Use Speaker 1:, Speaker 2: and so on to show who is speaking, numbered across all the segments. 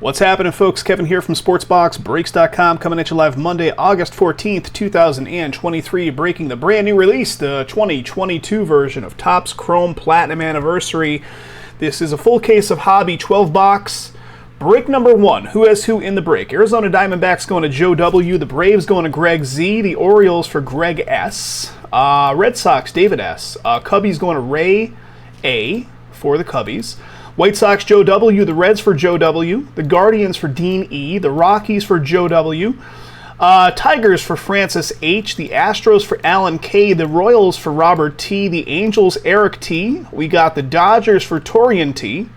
Speaker 1: What's happening, folks? Kevin here from SportsBoxBreaks.com, coming at you live Monday, August 14th, 2023, breaking the brand new release, the 2022 version of Topps Chrome Platinum Anniversary. This is a full case of Hobby 12-box. Break number one. Who has who in the break? Arizona Diamondbacks going to Joe W. The Braves going to Greg Z. The Orioles for Greg S. Red Sox, David S. Cubbies going to Ray A. for the Cubbies. White Sox, Joe W. The Reds for Joe W. The Guardians for Dean E. The Rockies for Joe W. Tigers for Francis H. The Astros for Alan K. The Royals for Robert T. The Angels, Eric T. We got the Dodgers for Torian T.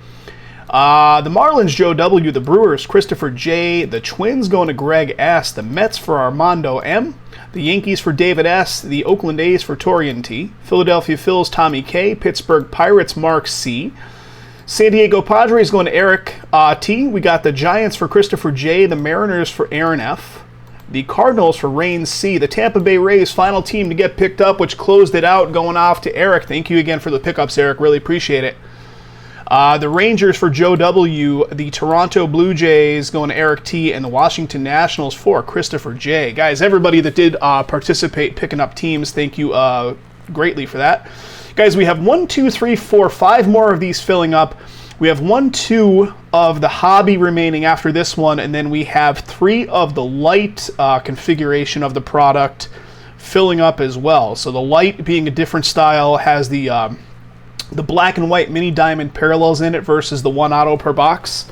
Speaker 1: The Marlins, Joe W. The Brewers, Christopher J. The Twins going to Greg S. The Mets for Armando M. The Yankees for David S. The Oakland A's for Torian T. Philadelphia Phils, Tommy K. Pittsburgh Pirates, Mark C. San Diego Padres going to Eric T. We got the Giants for Christopher J. The Mariners for Aaron F. The Cardinals for Rain C. The Tampa Bay Rays, final team to get picked up, which closed it out, going off to Eric. Thank you again for the pickups, Eric. Really appreciate it. The Rangers for Joe W. The Toronto Blue Jays going to Eric T. And the Washington Nationals for Christopher J. Guys, everybody that did participate picking up teams, thank you greatly for that. Guys, we have 1, 2, 3, 4, 5 more of these filling up. We have 1, 2 of the hobby remaining after this one, and then we have 3 of the light configuration of the product filling up as well. So the light, being a different style, has the black and white mini diamond parallels in it versus the 1 auto per box.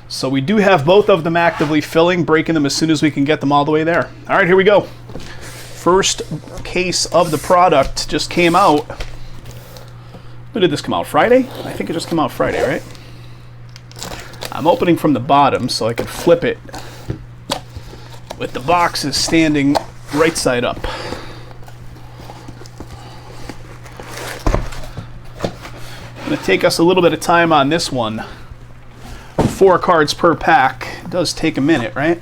Speaker 1: So we do have both of them actively filling, breaking them as soon as we can get them all the way there. All right, here we go. First case of the product just came out. When did this come out? Friday? I think it just came out Friday, right? I'm opening from the bottom so I can flip it with the boxes standing right side up. Going to take us a little bit of time on this one. 4 cards per pack. It does take a minute, right?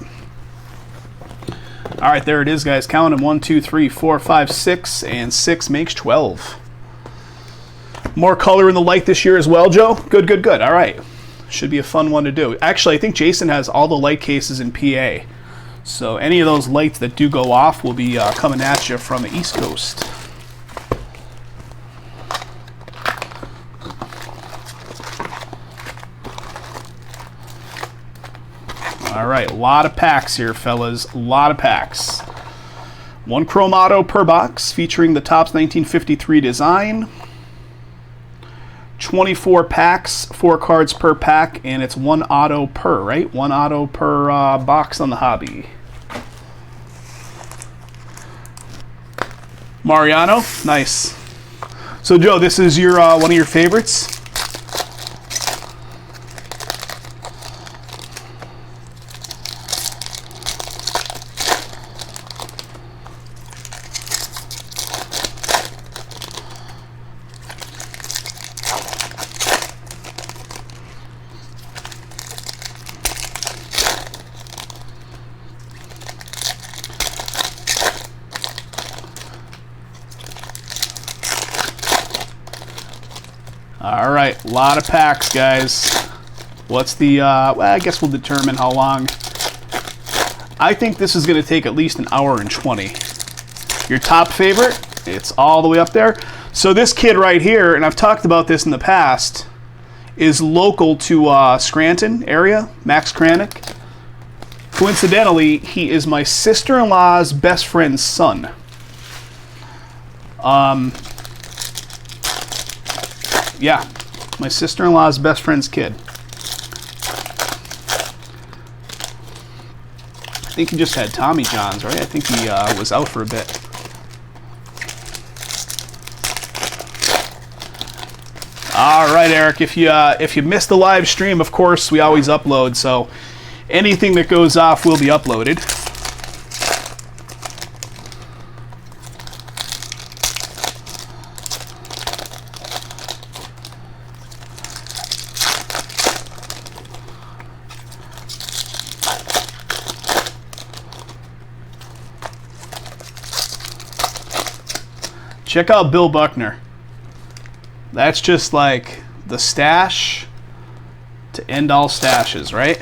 Speaker 1: All right, there it is, guys. Count them. 1, 2, 3, 4, 5, 6, and 6 makes 12. More color in the light this year as well, Joe? Good, good, good. All right. Should be a fun one to do. Actually, I think Jason has all the light cases in PA. So any of those lights that do go off will be coming at you from the East Coast. All right, a lot of packs here, fellas. A lot of packs. 1 Chrome Auto per box featuring the Topps 1953 design. 24 packs, 4 cards per pack, and it's 1 auto per, right? 1 auto per box on the hobby. Mariano, nice. So, Joe, this is your one of your favorites? All right, a lot of packs, guys. What's the, well, I guess we'll determine how long. I think this is going to take at least an hour and 20. Your top favorite, it's all the way up there. So this kid right here, and I've talked about this in the past, is local to Scranton area, Max Kranick. Coincidentally, he is my sister-in-law's best friend's son. Yeah, my sister-in-law's best friend's kid. I think he just had Tommy John's, right? I think he was out for a bit. All right, Eric, if you missed the live stream, of course, we always upload, so anything that goes off will be uploaded. Check out Bill Buckner. That's just like the stash to end all stashes, right?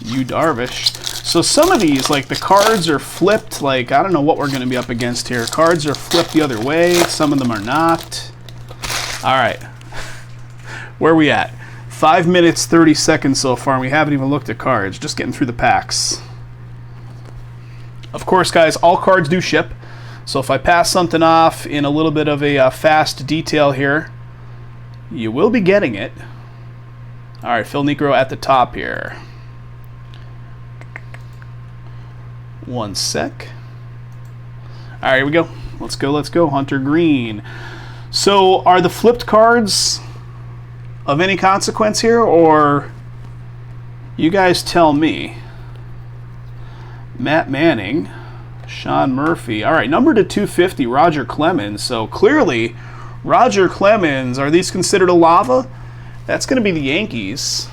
Speaker 1: Yu Darvish. So some of these, like the cards are flipped, like I don't know what we're going to be up against here. Cards are flipped the other way. Some of them are not. All right. Where are we at? 5 minutes, 30 seconds so far, and we haven't even looked at cards. Just getting through the packs. Of course, guys, all cards do ship. So if I pass something off in a little bit of a fast detail here, you will be getting it. All right, Phil Negro at the top here. 1 sec. All right, here we go. Let's go, let's go. Hunter Green. So are the flipped cards of any consequence here, or you guys tell me? Matt Manning, Sean Murphy. All right, number to 250, Roger Clemens. So clearly, Roger Clemens, are these considered a lava? That's going to be the Yankees.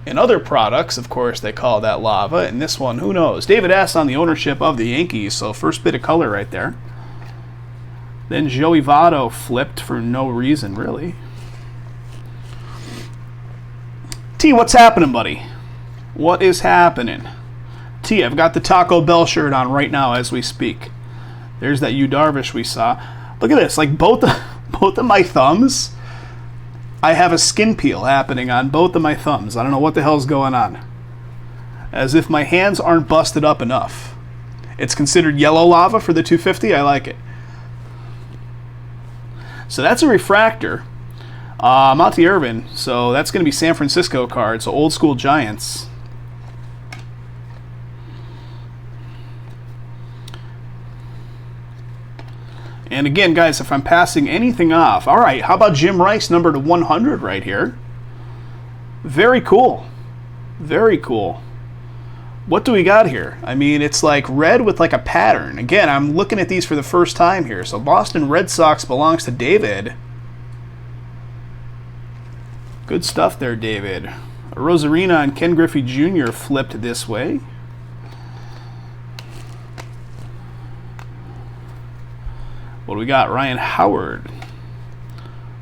Speaker 1: In other products, of course, they call that lava. And this one, who knows? David S. on the ownership of the Yankees, so first bit of color right there. Then Joey Votto flipped for no reason, really. T, what's happening, buddy? What is happening? T, I've got the Taco Bell shirt on right now as we speak. There's that Yu Darvish we saw. Look at this, like both of my thumbs, I have a skin peel happening on both of my thumbs. I don't know what the hell's going on. As if my hands aren't busted up enough. It's considered yellow lava for the 250. I like it. So that's a refractor. Monty Irvin. So that's going to be San Francisco card. So old school Giants. And again, guys, if I'm passing anything off, all right, how about Jim Rice, number to 100 right here? Very cool. Very cool. What do we got here? I mean, it's like red with like a pattern. Again, I'm looking at these for the first time here. So Boston Red Sox belongs to David. Good stuff there, David. Rosarina and Ken Griffey Jr. flipped this way. What do we got? Ryan Howard,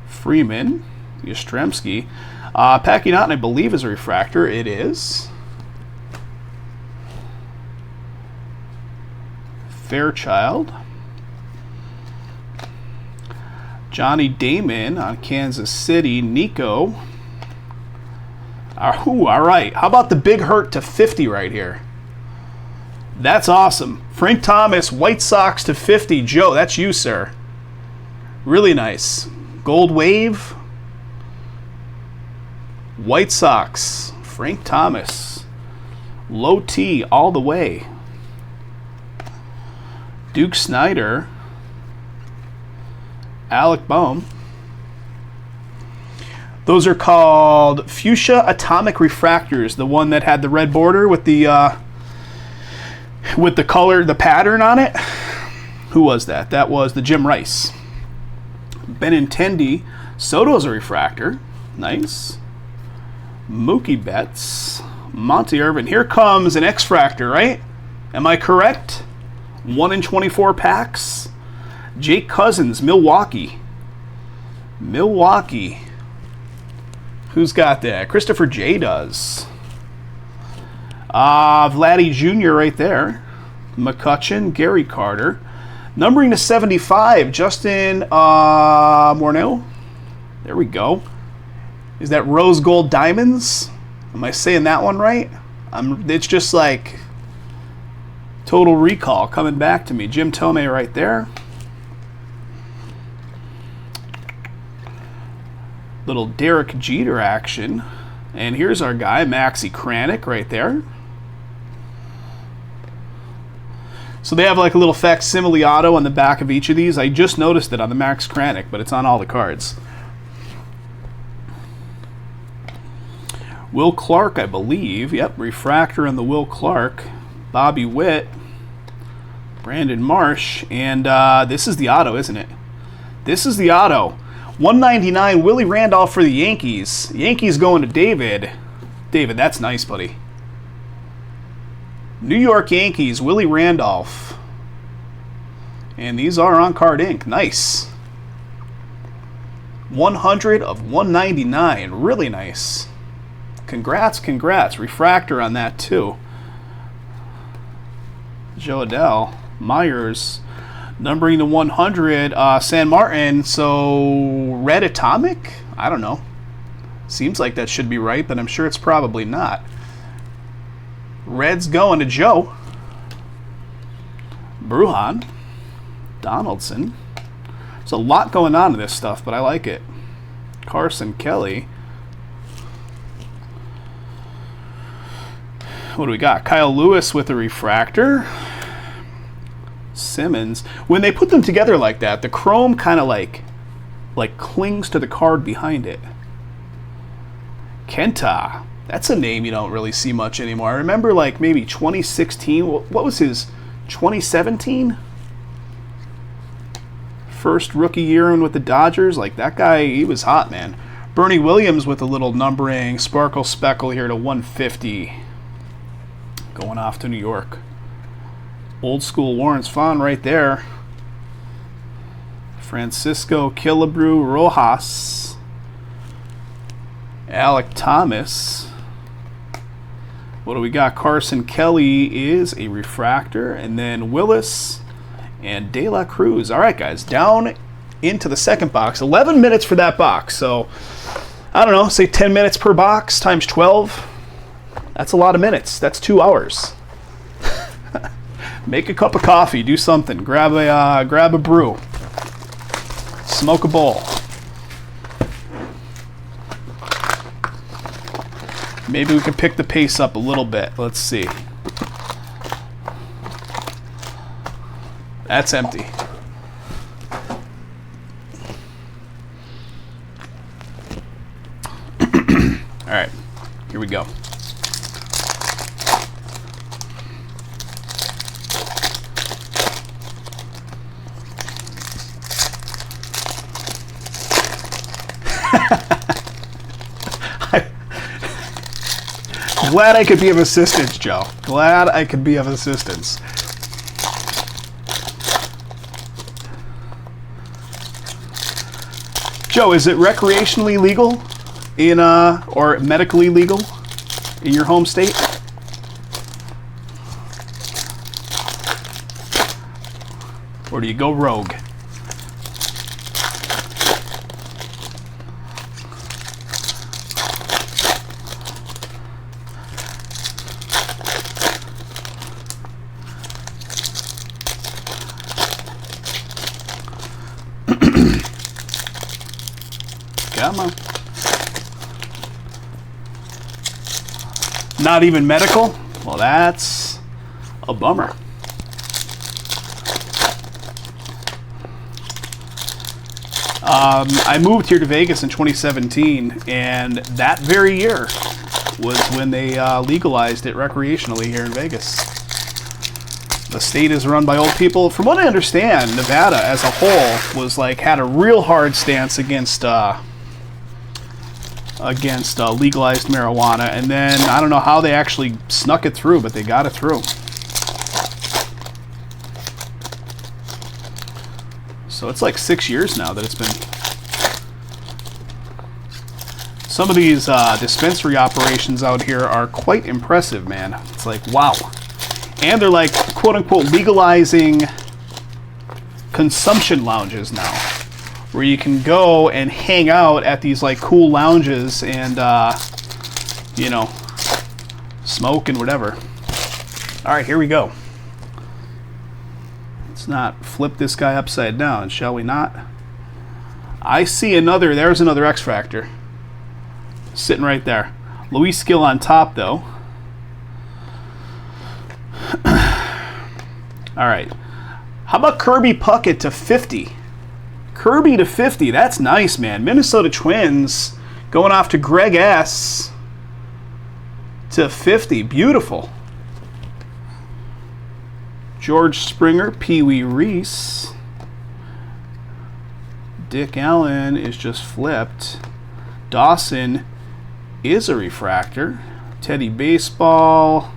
Speaker 1: Freeman, Yastrzemski. Packy Naughton, I believe, is a refractor. It is. Fairchild. Johnny Damon on Kansas City. Nico. All right. How about the big hurt to 50 right here? That's awesome. Frank Thomas, White Sox to 50. Joe, that's you, sir. Really nice. Gold Wave. White Sox. Frank Thomas. Low T all the way. Duke Snyder. Alec Boehm. Those are called Fuchsia Atomic Refractors. The one that had the red border with the color, the pattern on it. Who was that? That was the Jim Rice. Benintendi. Soto's a refractor. Nice. Mookie Betts. Monty Irvin. Here comes an X-Fractor, right? Am I correct? 1 in 24 packs. Jake Cousins, Milwaukee. Milwaukee. Who's got that? Christopher J. does. Vladdy Jr. right there. McCutchen, Gary Carter. Numbering to 75, Justin Morneau. There we go. Is that Rose Gold Diamonds? Am I saying that one right? It's just like Total Recall coming back to me. Jim Tomei right there. Little Derek Jeter action. And here's our guy, Maxie Kranick right there. So they have like a little facsimile auto on the back of each of these. I just noticed it on the Max Kranick, but it's on all the cards. Will Clark, I believe. Yep, refractor on the Will Clark. Bobby Witt. Brandon Marsh. And this is the auto, isn't it? This is the auto. 199, Willie Randolph for the Yankees. Yankees going to David. David, that's nice, buddy. New York Yankees, Willie Randolph. And these are on Card Ink. Nice. 100 of 199. Really nice. Congrats. Refractor on that, too. Joe Adele. Myers. Numbering to 100. San Martin. So, red atomic? I don't know. Seems like that should be right, but I'm sure it's probably not. Red's going to Joe. Bruhan. Donaldson. There's a lot going on in this stuff, but I like it. Carson Kelly. What do we got? Kyle Lewis with a refractor. Simmons. When they put them together like that, the chrome kind of like clings to the card behind it. Kenta. That's a name you don't really see much anymore. I remember like maybe 2016. What was his 2017? First rookie year in with the Dodgers. Like that guy, he was hot, man. Bernie Williams with a little numbering. Sparkle Speckle here to 150. Going off to New York. Old school Lawrence Fon right there. Francisco Killebrew Rojas. Alec Thomas. What do we got? Carson Kelly is a refractor. And then Willis and De La Cruz. All right, guys. Down into the second box. 11 minutes for that box. So, I don't know. Say 10 minutes per box times 12. That's a lot of minutes. That's 2 hours. Make a cup of coffee. Do something. Grab a brew. Smoke a bowl. Maybe we can pick the pace up a little bit. Let's see. That's empty. All right. Here we go. Glad I could be of assistance, Joe. Glad I could be of assistance. Joe, is it recreationally legal in or medically legal in your home state? Or do you go rogue? Come on. Not even medical? Well, that's a bummer. I moved here to Vegas in 2017, and that very year was when they legalized it recreationally here in Vegas. The state is run by old people. From what I understand, Nevada as a whole was had a real hard stance against legalized marijuana, and then I don't know how they actually snuck it through, but they got it through. So it's like 6 years now that it's been. Some of these dispensary operations out here are quite impressive, man. It's like, wow. And they're like, quote unquote, legalizing consumption lounges now, where you can go and hang out at these cool lounges and smoke and whatever. All right, here we go. Let's not flip this guy upside down, shall we not? I see another. There's another X Factor sitting right there. Luis Gill on top, though. All right. How about Kirby Puckett to 50? Kirby to 50. That's nice, man. Minnesota Twins going off to Greg S. to 50. Beautiful. George Springer, Pee Wee Reese. Dick Allen is just flipped. Dawson is a refractor. Teddy Baseball.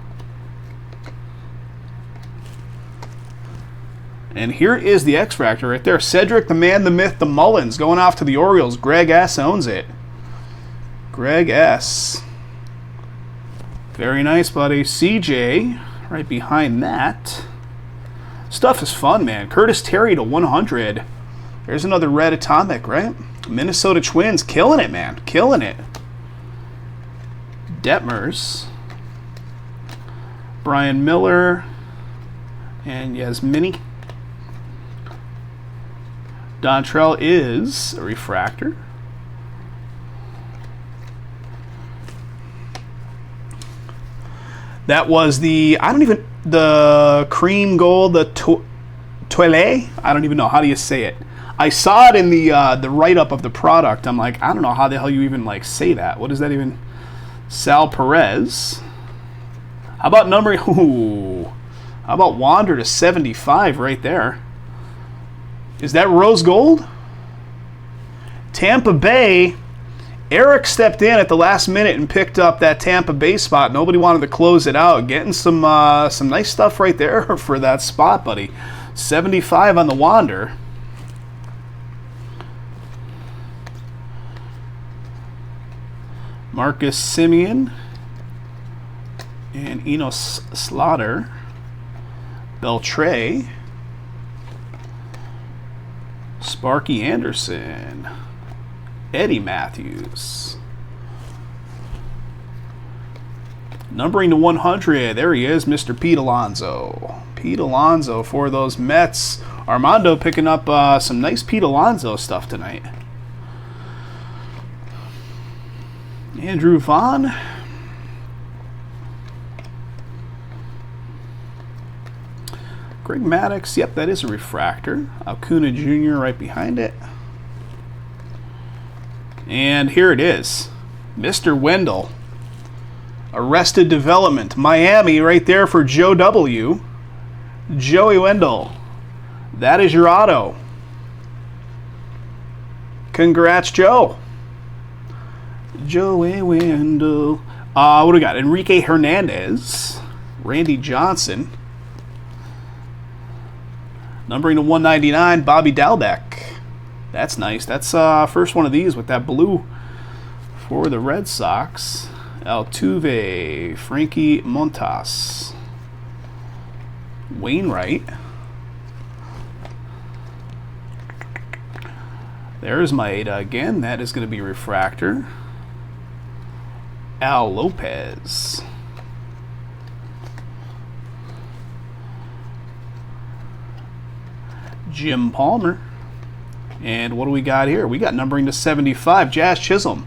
Speaker 1: And here is the X Factor right there. Cedric, the man, the myth, the Mullins going off to the Orioles. Greg S. owns it. Greg S. Very nice, buddy. CJ, right behind that. Stuff is fun, man. Curtis Terry to 100. There's another red atomic, right? Minnesota Twins, killing it, man. Killing it. Detmers. Brian Miller. And Yasmini. Dontrell is a refractor. That was the, the cream gold, the toilet? I don't even know. How do you say it? I saw it in the write-up of the product. I'm like, I don't know how the hell you even, like, say that. What does that even... Sal Perez. How about numbering... Ooh. How about Wander to 75 right there? Is that rose gold? Tampa Bay... Eric stepped in at the last minute and picked up that Tampa Bay spot. Nobody wanted to close it out. Getting some nice stuff right there for that spot, buddy. 75 on the Wander. Marcus Simeon and Enos Slaughter. Beltray. Sparky Anderson. Eddie Matthews. Numbering to 100. There he is, Mr. Pete Alonso. Pete Alonso for those Mets. Armando picking up some nice Pete Alonso stuff tonight. Andrew Vaughn. Greg Maddux. Yep, that is a refractor. Acuna Jr. right behind it. And here it is. Mr. Wendell. Arrested Development. Miami right there for Joe W. Joey Wendell. That is your auto. Congrats, Joe. Joey Wendell. What do we got? Enrique Hernandez. Randy Johnson. Numbering to 199, Bobby Dalbec. That's nice. That's first one of these with that blue for the Red Sox. Altuve, Frankie Montas, Wainwright. There's Maeda again. That is going to be refractor. Al Lopez. Jim Palmer. And what do we got here? We got numbering to 75. Jazz Chisholm.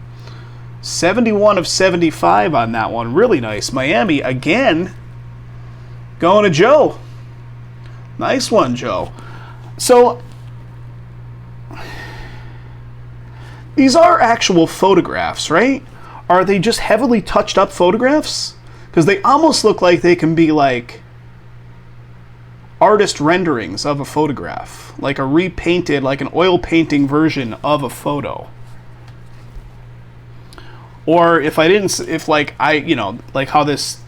Speaker 1: 71 of 75 on that one. Really nice. Miami again. Going to Joe. Nice one, Joe. So, these are actual photographs, right? Are they just heavily touched up photographs? Because they almost look like they can be like artist renderings of a photograph, like a repainted, like an oil painting version of a photo. Or if like how this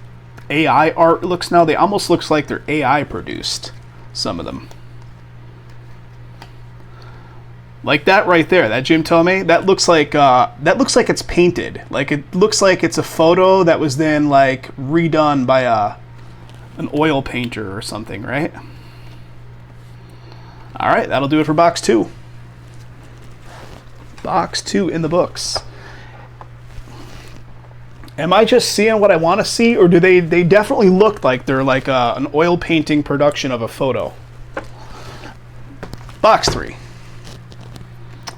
Speaker 1: AI art looks now, they almost looks like they're AI produced, some of them. Like that right there, that Jim Tomei, that looks like it's painted. Like it looks like it's a photo that was then like redone by an oil painter or something, right? All right, that'll do it for box 2. Box 2 in the books. Am I just seeing what I want to see, or do they definitely look like they're like an oil painting production of a photo? Box 3.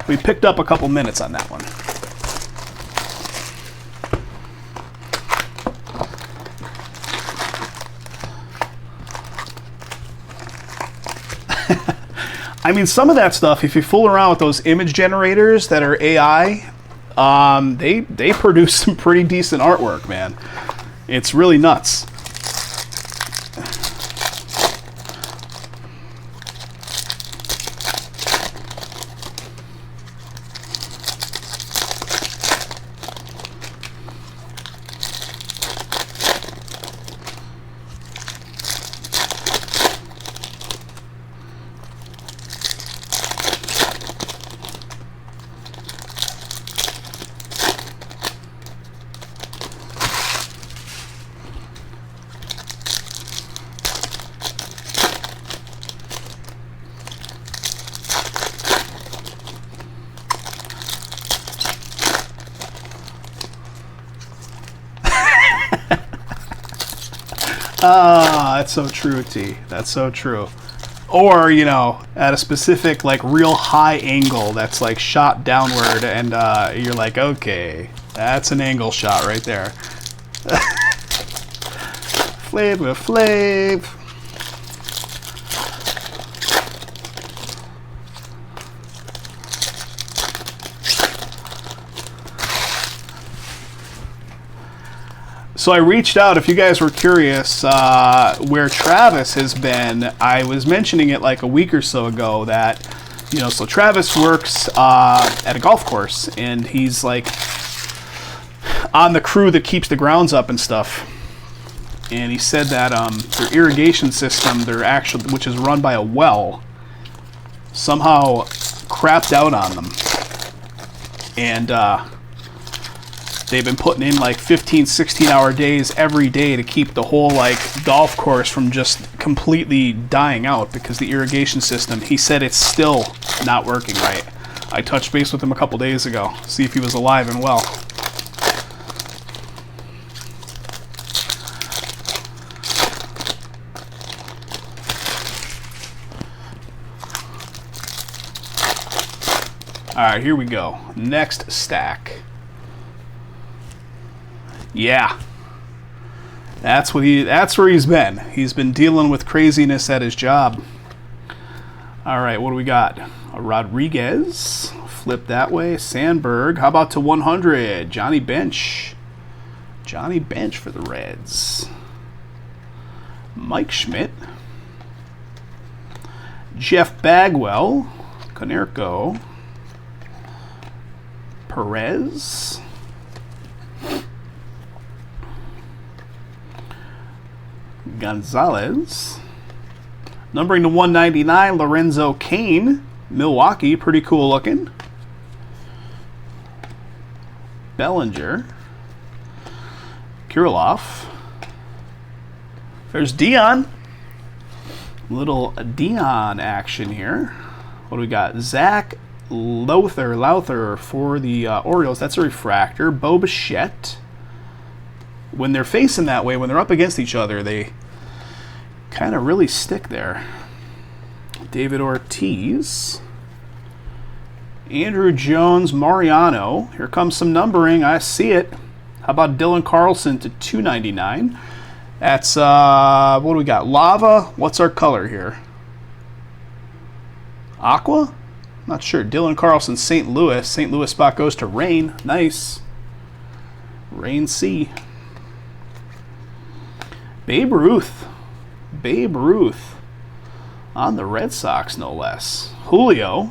Speaker 1: We picked up a couple minutes on that one. I mean, some of that stuff, if you fool around with those image generators that are AI, they produce some pretty decent artwork, man. It's really nuts. Ah, that's so true, T. That's so true. Or, you know, at a specific, like, real high angle that's, like, shot downward, and you're like, okay, that's an angle shot right there. Flavor Flav. So I reached out, if you guys were curious, where Travis has been. I was mentioning it like a week or so ago that, you know, so Travis works at a golf course, and he's like on the crew that keeps the grounds up and stuff. And he said that their irrigation system, which is run by a well, somehow crapped out on them. And they've been putting in like 15, 16-hour days every day to keep the whole like golf course from just completely dying out because the irrigation system, he said it's still not working right. I touched base with him a couple days ago, see if he was alive and well. All right, here we go. Next stack. Yeah, that's where he's been. He's been dealing with craziness at his job. All right, what do we got? A Rodriguez, flip that way. Sandberg, how about to 100? Johnny Bench. Johnny Bench for the Reds. Mike Schmidt. Jeff Bagwell. Konerko. Perez. Gonzalez. Numbering to 199, Lorenzo Cain. Milwaukee, pretty cool looking. Bellinger. Kirilloff. There's Dion. Little Dion action here. What do we got? Zach Lowther for the Orioles. That's a refractor. Bo Bichette. When they're facing that way, when they're up against each other, they kind of really stick there. David Ortiz. Andrew Jones, Mariano. Here comes some numbering. I see it. How about Dylan Carlson to 299? That's, what do we got? Lava. What's our color here? Aqua? Not sure. Dylan Carlson, St. Louis. St. Louis spot goes to Rain. Nice. Rain C. Babe Ruth. Babe Ruth. On the Red Sox, no less. Julio.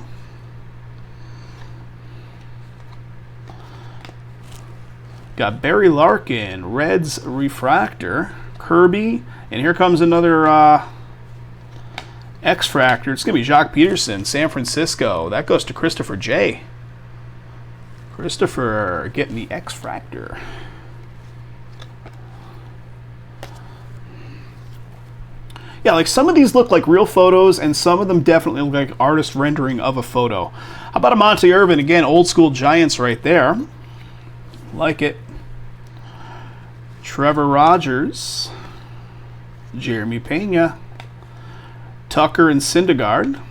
Speaker 1: Got Barry Larkin. Reds refractor. Kirby. And here comes another X-Fractor. It's going to be Jacques Peterson, San Francisco. That goes to Christopher J. Christopher getting the X-Fractor. Yeah, like some of these look like real photos, and some of them definitely look like artist rendering of a photo. How about a Monte Irvin? Again, old school Giants right there. Like it. Trevor Rogers. Jeremy Pena. Tucker and Syndergaard.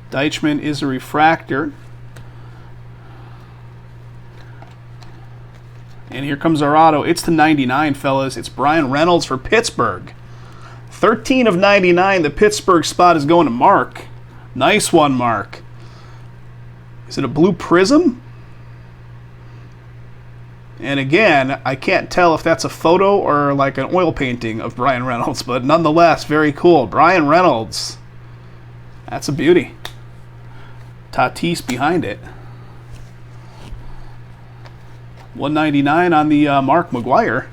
Speaker 1: Deichmann is a refractor. And here comes our auto. It's to 99, fellas. It's Brian Reynolds for Pittsburgh. 13 of 99. The Pittsburgh spot is going to Mark. Nice one, Mark. Is it a blue prism? And again, I can't tell if that's a photo or like an oil painting of Brian Reynolds, but nonetheless, very cool. Brian Reynolds. That's a beauty. Tatis behind it. 199 on the Mark McGuire.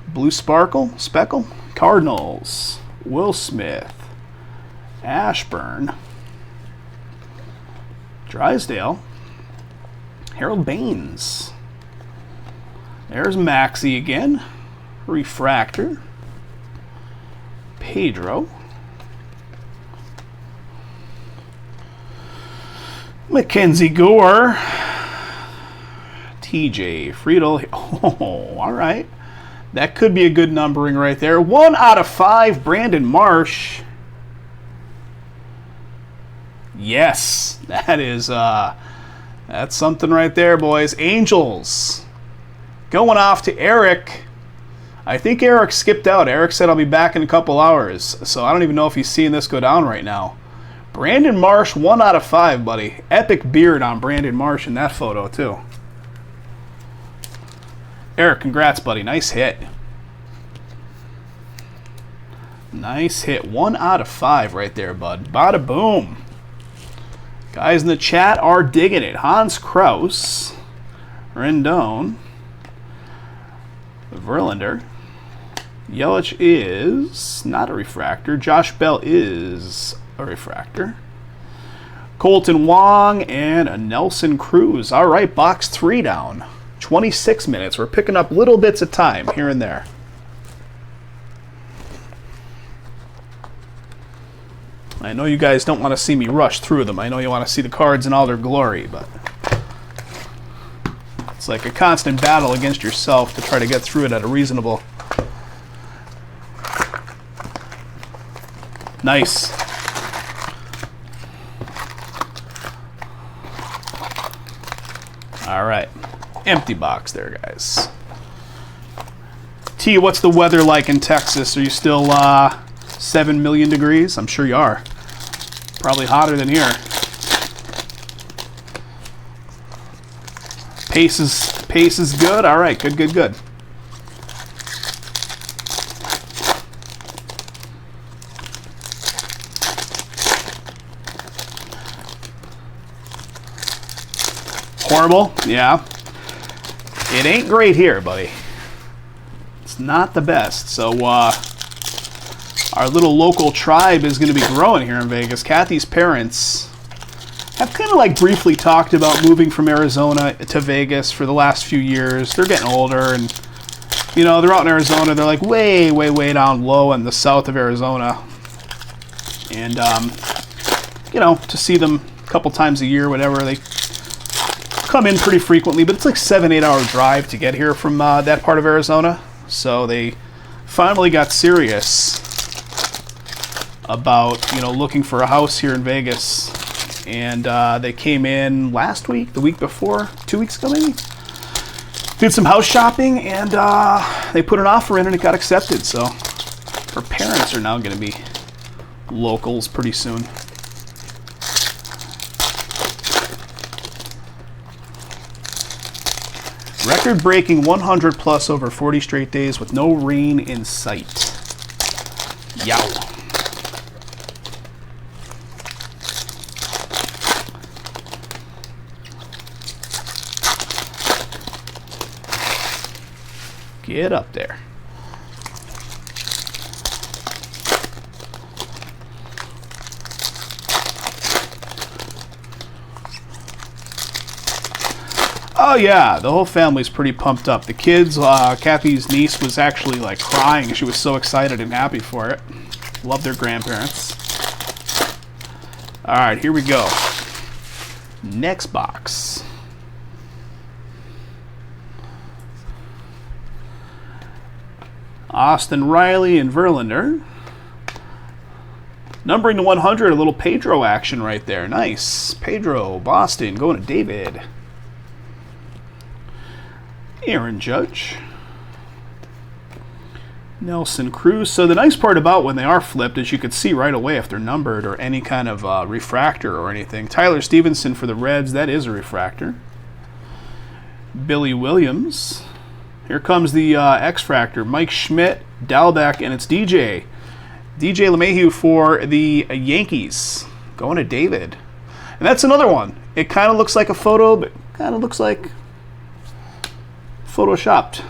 Speaker 1: Blue Speckle. Cardinals. Will Smith. Ashburn. Drysdale. Harold Baines. There's Maxey again. Refractor. Pedro. Mackenzie Gore. TJ Friedel. Oh, all right. That could be a good numbering right there. 1 out of 5, Brandon Marsh. Yes, that is that's something right there, boys. Angels going off to Eric. I think Eric skipped out. Eric said I'll be back in a couple hours, so I don't even know if he's seeing this go down right now. Brandon Marsh, 1 out of 5, buddy. Epic beard on Brandon Marsh in that photo, too. Eric, congrats, buddy. Nice hit. Nice hit. 1 out of 5 right there, bud. Bada boom. Guys in the chat are digging it. Hans Kraus, Rendon, Verlander. Yelich is not a refractor. Josh Bell is a refractor. Colton Wong and a Nelson Cruz. All right, box 3 down. 26 minutes. We're picking up little bits of time here and there. I know you guys don't want to see me rush through them. I know you want to see the cards in all their glory, but it's like a constant battle against yourself to try to get through it at a reasonable. Nice. All right. Empty box there, guys. T, what's the weather like in Texas? Are you still 7 million degrees? I'm sure you are. Probably hotter than here. Pace is good. All right, good. Horrible? Yeah. It ain't great here, buddy. It's not the best. So, our little local tribe is going to be growing here in Vegas. Kathy's parents have kind of like briefly talked about moving from Arizona to Vegas for the last few years. They're getting older, and, you know, they're out in Arizona. They're like way down low in the south of Arizona. And, you know, to see them a couple times a year, whatever, they come in pretty frequently, but it's like 7-8 hour drive to get here from that part of Arizona. So they finally got serious about, you know, looking for a house here in Vegas. And they came in last week, the week before, 2 weeks ago maybe. Did some house shopping, and they put an offer in and it got accepted. So her parents are now going to be locals pretty soon. Record-breaking 100 plus over 40 straight days with no rain in sight. Yow. Get up there. Oh yeah, the whole family's pretty pumped up. The kids, Kathy's niece was actually like crying. She was so excited and happy for it. Love their grandparents. All right, here we go. Next box. Austin Riley and Verlander. Numbering to 100, a little Pedro action right there. Nice. Pedro, Boston, going to David. Aaron Judge. Nelson Cruz. So the nice part about when they are flipped is you could see right away if they're numbered or any kind of refractor or anything. Tyler Stevenson for the Reds, that is a refractor. Billy Williams. Here comes the X-Fractor. Mike Schmidt, Dalbec, and it's DJ. DJ LeMahieu for the Yankees. Going to David. And that's another one. It kind of looks like a photo, but kind of looks like photoshopped.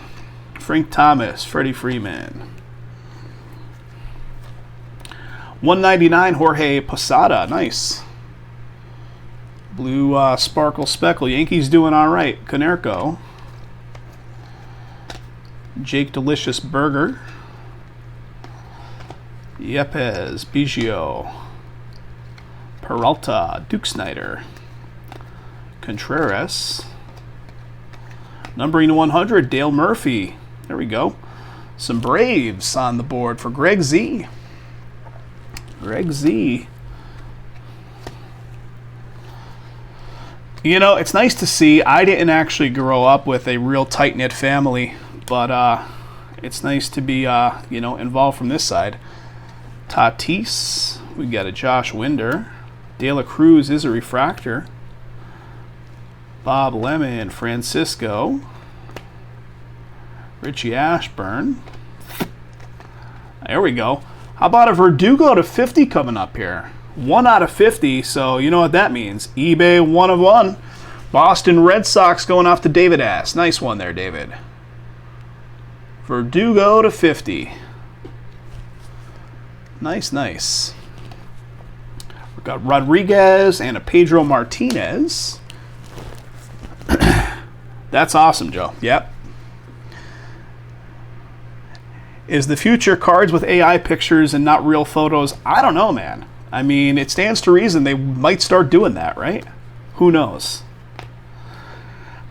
Speaker 1: Frank Thomas, Freddie Freeman. 199, Jorge Posada. Nice. Blue sparkle speckle. Yankees doing all right. Konerko. Jake Delicious Burger. Yepes, Biggio. Peralta, Duke Snyder. Contreras. Numbering to 100, Dale Murphy. There we go. Some Braves on the board for Greg Z. Greg Z. You know, it's nice to see. I didn't actually grow up with a real tight-knit family, but it's nice to be, you know, involved from this side. Tatis. We got a Josh Winder. De La Cruz is a refractor. Bob Lemon, Francisco. Richie Ashburn. There we go. How about a Verdugo to 50 coming up here? 1 out of 50, so you know what that means. eBay 1 of 1. Boston Red Sox going off to David Ass. Nice one there, David. Verdugo to 50. Nice, nice. We've got Rodriguez and a Pedro Martinez. That's awesome, Joe. Yep. Is the future cards with AI pictures and not real photos? I don't know, man. I mean, it stands to reason they might start doing that, right? Who knows?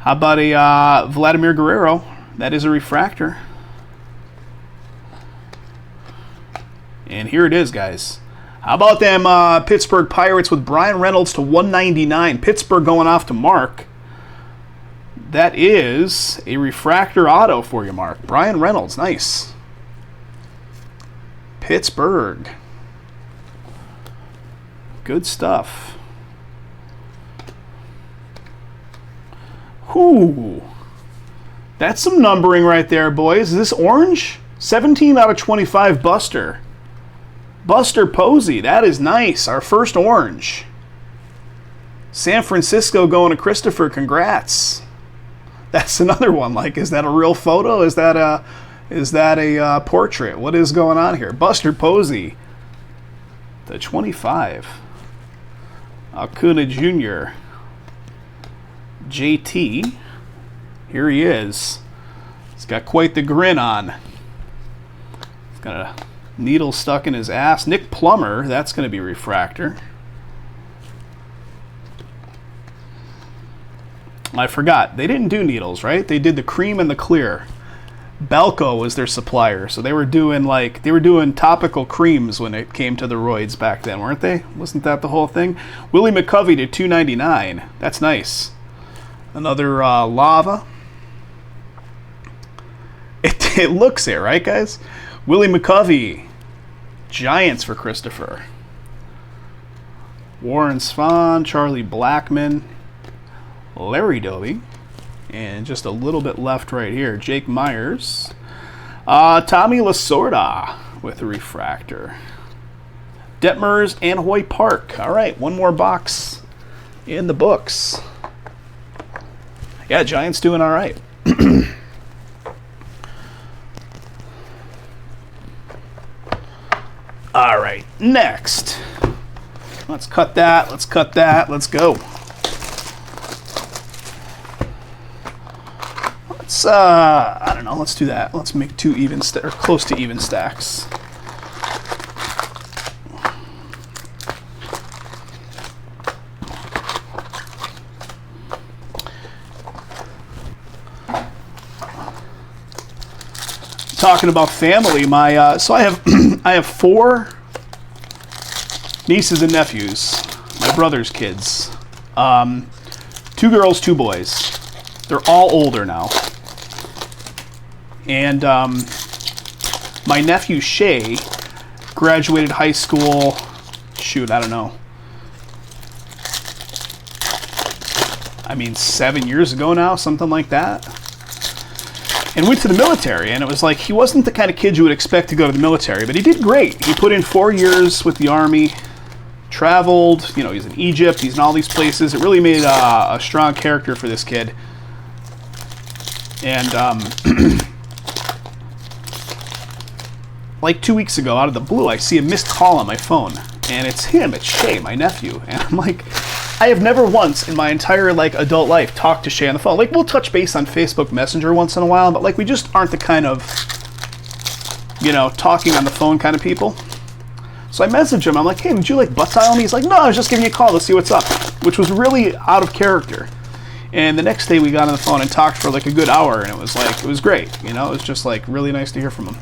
Speaker 1: How about a Vladimir Guerrero? That is a refractor. And here it is, guys. How about them Pittsburgh Pirates with Brian Reynolds to 199? Pittsburgh going off to Mark. That is a refractor auto for you, Mark. Brian Reynolds, nice. Pittsburgh. Good stuff. Whoo. That's some numbering right there, boys. Is this orange? 17 out of 25 Buster. Buster Posey. That is nice. Our first orange. San Francisco going to Christopher. Congrats. That's another one. Like, is that a real photo? Is that a portrait? What is going on here? Buster Posey. The 25. Acuna Jr. JT. Here he is. He's got quite the grin on. He's got a needle stuck in his ass. Nick Plummer. That's going to be refractor. I forgot. They didn't do needles, right? They did the cream and the clear. Balco was their supplier, so they were doing topical creams when it came to the roids back then, weren't they? Wasn't that the whole thing? Willie McCovey to 299. That's nice. Another lava. It looks it, right, guys? Willie McCovey. Giants for Christopher. Warren Spahn, Charlie Blackmon, Larry Doby. And just a little bit left right here. Jake Myers. Tommy Lasorda with a refractor. Detmers and Hoy Park. All right, one more box in the books. Yeah, Giants doing all right. All right, next. Let's cut that. Let's cut that. Let's go. I don't know, let's do that. Let's make 2 even or close to even stacks. Talking about family, so I have I have 4 nieces and nephews, my brother's kids. 2 girls, 2 boys. They're all older now. And my nephew Shay graduated high school, I don't know. I mean, 7 years ago now, something like that. And went to the military, and it was like, he wasn't the kind of kid you would expect to go to the military, but he did great. He put in 4 years with the Army, traveled, you know, he's in Egypt, he's in all these places. It really made a strong character for this kid. And like 2 weeks ago, out of the blue, I see a missed call on my phone, and it's him, it's Shay, my nephew, and I'm like, I have never once in my entire like adult life talked to Shay on the phone. Like, we'll touch base on Facebook Messenger once in a while, but like, we just aren't the kind of, you know, talking on the phone kind of people. So I messaged him, I'm like, hey, would you like butt dial me? He's like, no, I was just giving you a call to see what's up, which was really out of character. And the next day we got on the phone and talked for like a good hour, and it was great. You know, it was just like really nice to hear from him.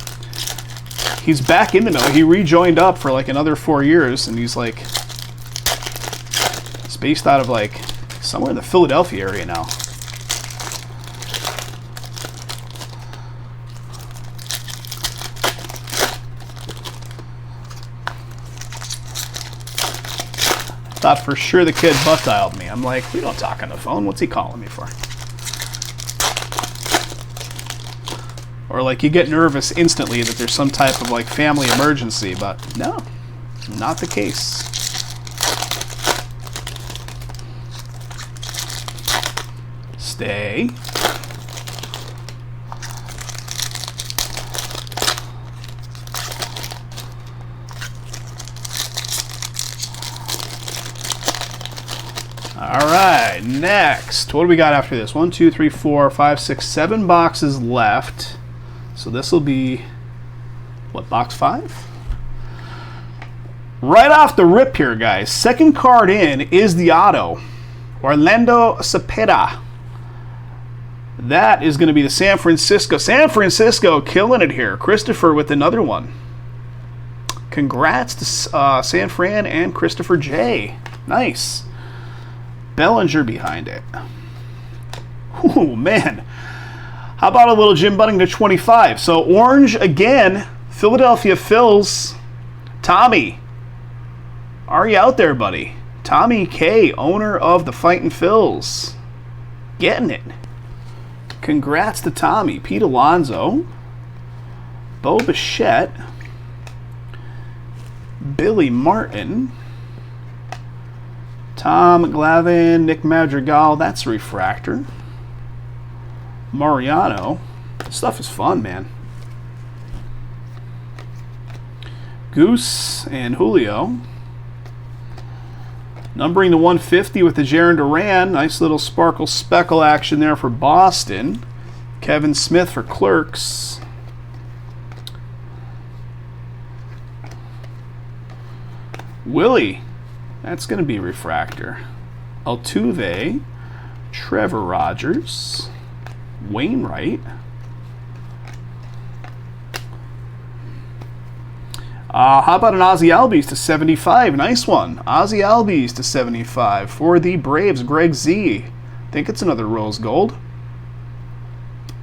Speaker 1: He's back in the mill. He rejoined up for like another 4 years, and he's based out of like somewhere in the Philadelphia area now. Thought for sure the kid butt dialed me. I'm like, we don't talk on the phone. What's he calling me for? Or like you get nervous instantly that there's some type of like family emergency, but no, not the case. Stay. All right, next. What do we got after this? 1, 2, 3, 4, 5, 6, 7 boxes left. So this will be, what, box 5? Right off the rip here, guys. Second card in is the auto. Orlando Cepeda. That is going to be the San Francisco. San Francisco killing it here. Christopher with another one. Congrats to San Fran and Christopher J. Nice. Bellinger behind it. Oh, man. How about a little Jim Bunning to 25? So orange again. Philadelphia Phils. Tommy. Are you out there, buddy? Tommy K, owner of the Fightin' Phils. Getting it. Congrats to Tommy. Pete Alonso. Bo Bichette. Billy Martin. Tom Glavine, Nick Madrigal, that's a refractor. Mariano. This stuff is fun, man. Goose and Julio. Numbering to 150 with the Jaron Duran. Nice little sparkle speckle action there for Boston. Kevin Smith for Clerks. Willie. That's going to be refractor. Altuve, Trevor Rogers, Wainwright. How about an Ozzie Albies to 75? Nice one. Ozzie Albies to 75 for the Braves. Greg Z. I think it's another rose gold.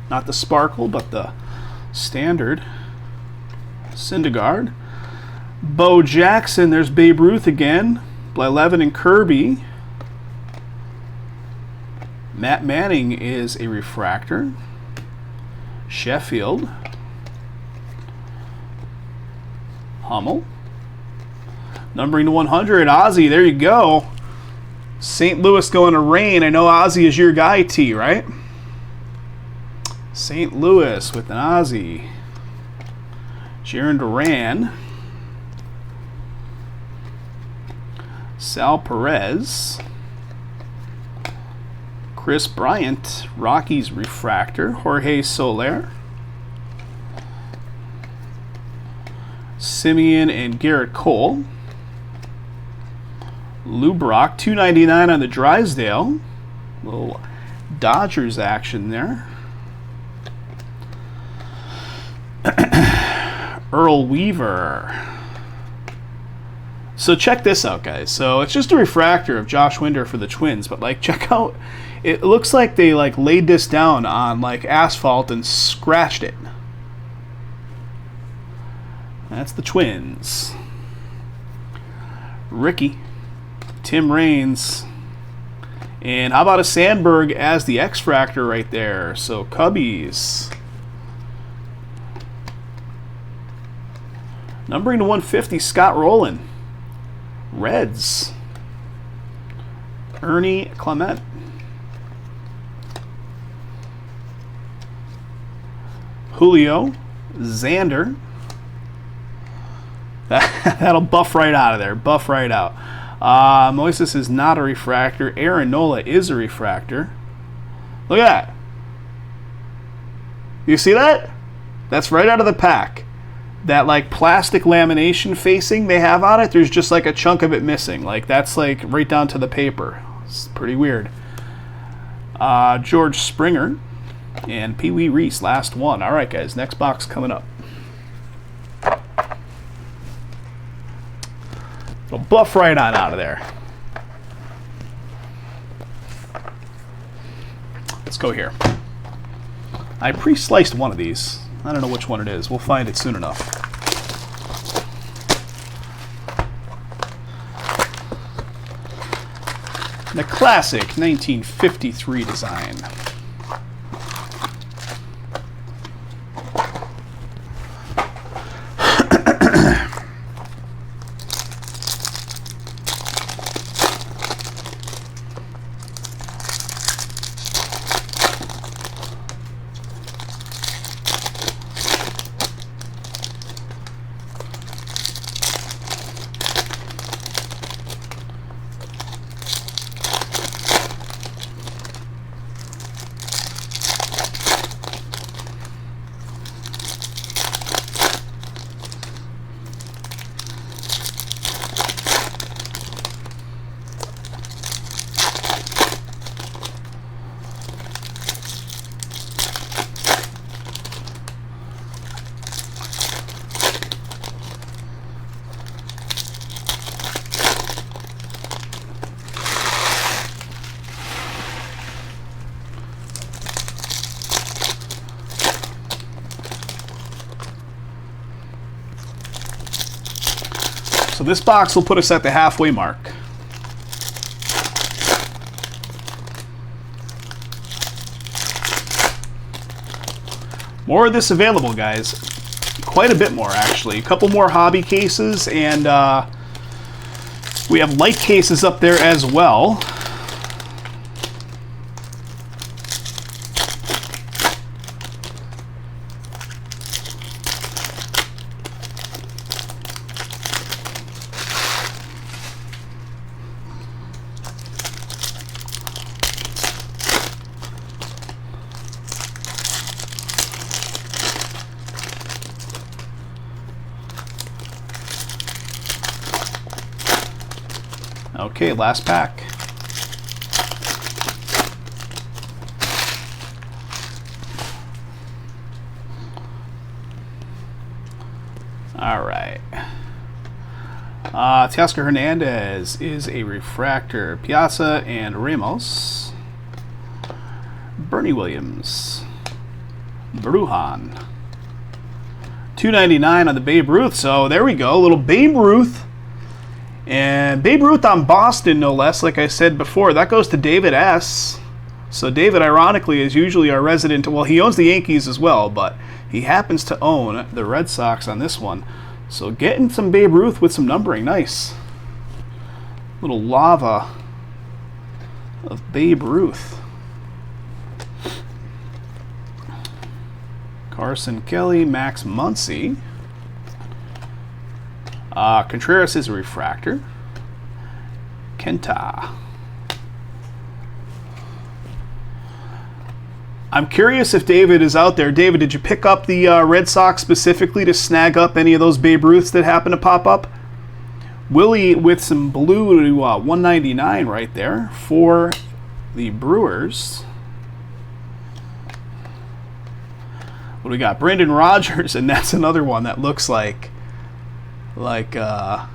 Speaker 1: Not the sparkle, but the standard. Syndergaard. Bo Jackson. There's Babe Ruth again. Blyleven and Kirby. Matt Manning is a refractor. Sheffield. Hummel. Numbering to 100, Ozzie. There you go. St. Louis going to rain. I know Ozzie is your guy, T, right? St. Louis with an Ozzie. Jaron Duran. Sal Perez. Chris Bryant, Rockies refractor. Jorge Soler. Simeon and Garrett Cole. Lou Brock, $2.99 on the Drysdale. Little Dodgers action there. Earl Weaver. So check this out, guys. So it's just a refractor of Josh Winder for the Twins, but like check out, it looks like they like laid this down on like asphalt and scratched it. That's the Twins. Ricky, Tim Raines, and how about a Sandberg as the X-Fractor right there? So Cubbies. Numbering to 150, Scott Rowland. Reds. Ernie Clement. Julio. Xander. That'll buff right out of there. Buff right out. Moises is not a refractor. Aaron Nola is a refractor. Look at that. You see that? That's right out of the pack. That like plastic lamination facing they have on it, there's just like a chunk of it missing. Like that's like right down to the paper. It's pretty weird. George Springer, and Pee Wee Reese, last one. All right, guys, next box coming up. It'll buff right on out of there. Let's go here. I pre-sliced one of these. I don't know which one it is. We'll find it soon enough. The classic 1953 design. So this box will put us at the halfway mark. More of this available, guys. Quite a bit more, actually. A couple more hobby cases, and we have light cases up there as well. Okay, last pack. All right. Teoscar Hernandez is a refractor. Piazza and Ramos. Bernie Williams. Brujan. $2.99 on the Babe Ruth. So there we go. A little Babe Ruth. And Babe Ruth on Boston, no less, like I said before. That goes to David S. So David, ironically, is usually our resident. Well, he owns the Yankees as well, but he happens to own the Red Sox on this one. So getting some Babe Ruth with some numbering. Nice. Little lava of Babe Ruth. Carson Kelly, Max Muncy. Contreras is a refractor. Kenta. I'm curious if David is out there. David, did you pick up the Red Sox specifically to snag up any of those Babe Ruths that happen to pop up? Willie with some blue to $199 right there for the Brewers. What do we got? Brendan Rodgers, and that's another one that looks like Microsoft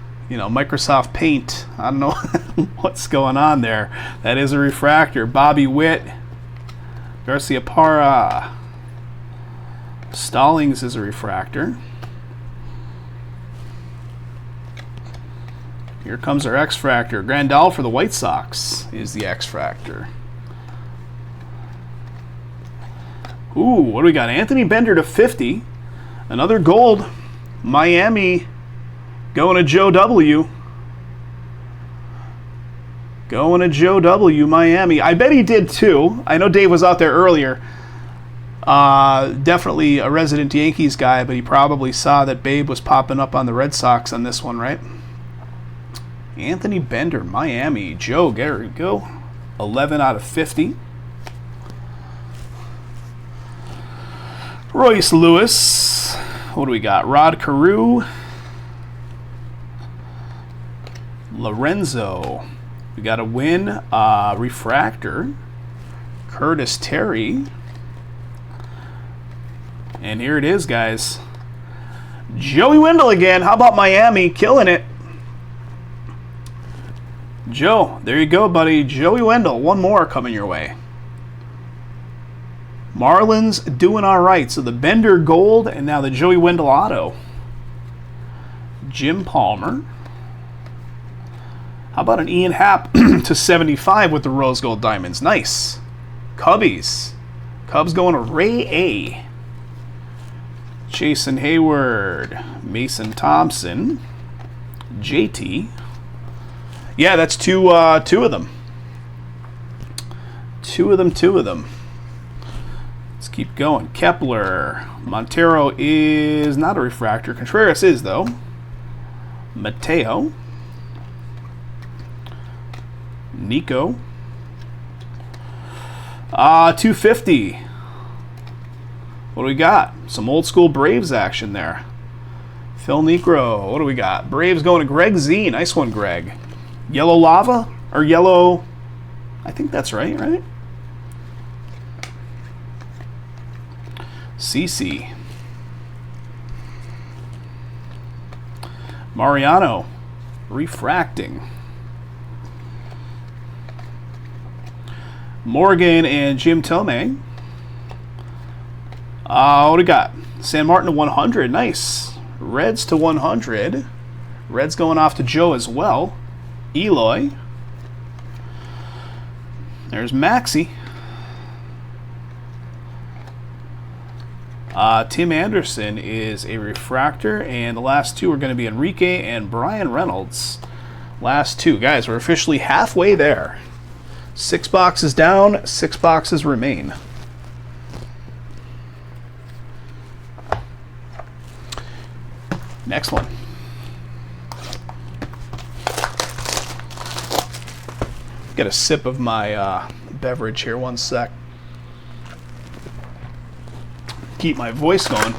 Speaker 1: Paint. I don't know what's going on there. That is a refractor. Bobby Witt, Garcia Parra, Stallings is a refractor. Here comes our X-Fractor. Grandal for the White Sox is the X-Fractor. Ooh, what do we got? Anthony Bender to 50. Another gold. Miami going to Joe W. Going to Joe W, Miami. I bet he did too. I know Dave was out there earlier. Definitely a resident Yankees guy, but he probably saw that Babe was popping up on the Red Sox on this one, right? Anthony Bender, Miami. Joe, there we go. 11 out of 50. Royce Lewis. What do we got? Rod Carew. Lorenzo. We got a win. Refractor. Curtis Terry. And here it is, guys. Joey Wendell again. How about Miami? Killing it. Joe, there you go, buddy. Joey Wendell. One more coming your way. Marlins doing all right. So the Bender Gold and now the Joey Wendell Auto. Jim Palmer. How about an Ian Happ to 75 with the Rose Gold Diamonds? Nice. Cubbies. Cubs going to Ray A. Jason Hayward. Mason Thompson. JT. Yeah, that's two of them. Two of them. Let's keep going. Kepler. Montero is not a refractor. Contreras is, though. Mateo. Nico. 250. What do we got? Some old school Braves action there. Phil Necro. What do we got? Braves going to Greg Z. Nice one, Greg. Yellow Lava? Or yellow... I think that's right? CC. Mariano. Refracting. Morgan and Jim Tomei. What do we got? San Martin to 100. Nice. Reds to 100. Reds going off to Joe as well. Eloy. There's Maxey. Tim Anderson is a refractor, and the last two are going to be Enrique and Brian Reynolds. Last two. Guys, we're officially halfway there. 6 boxes down, 6 boxes remain. Next one. Get a sip of my beverage here, one sec. Keep my voice going.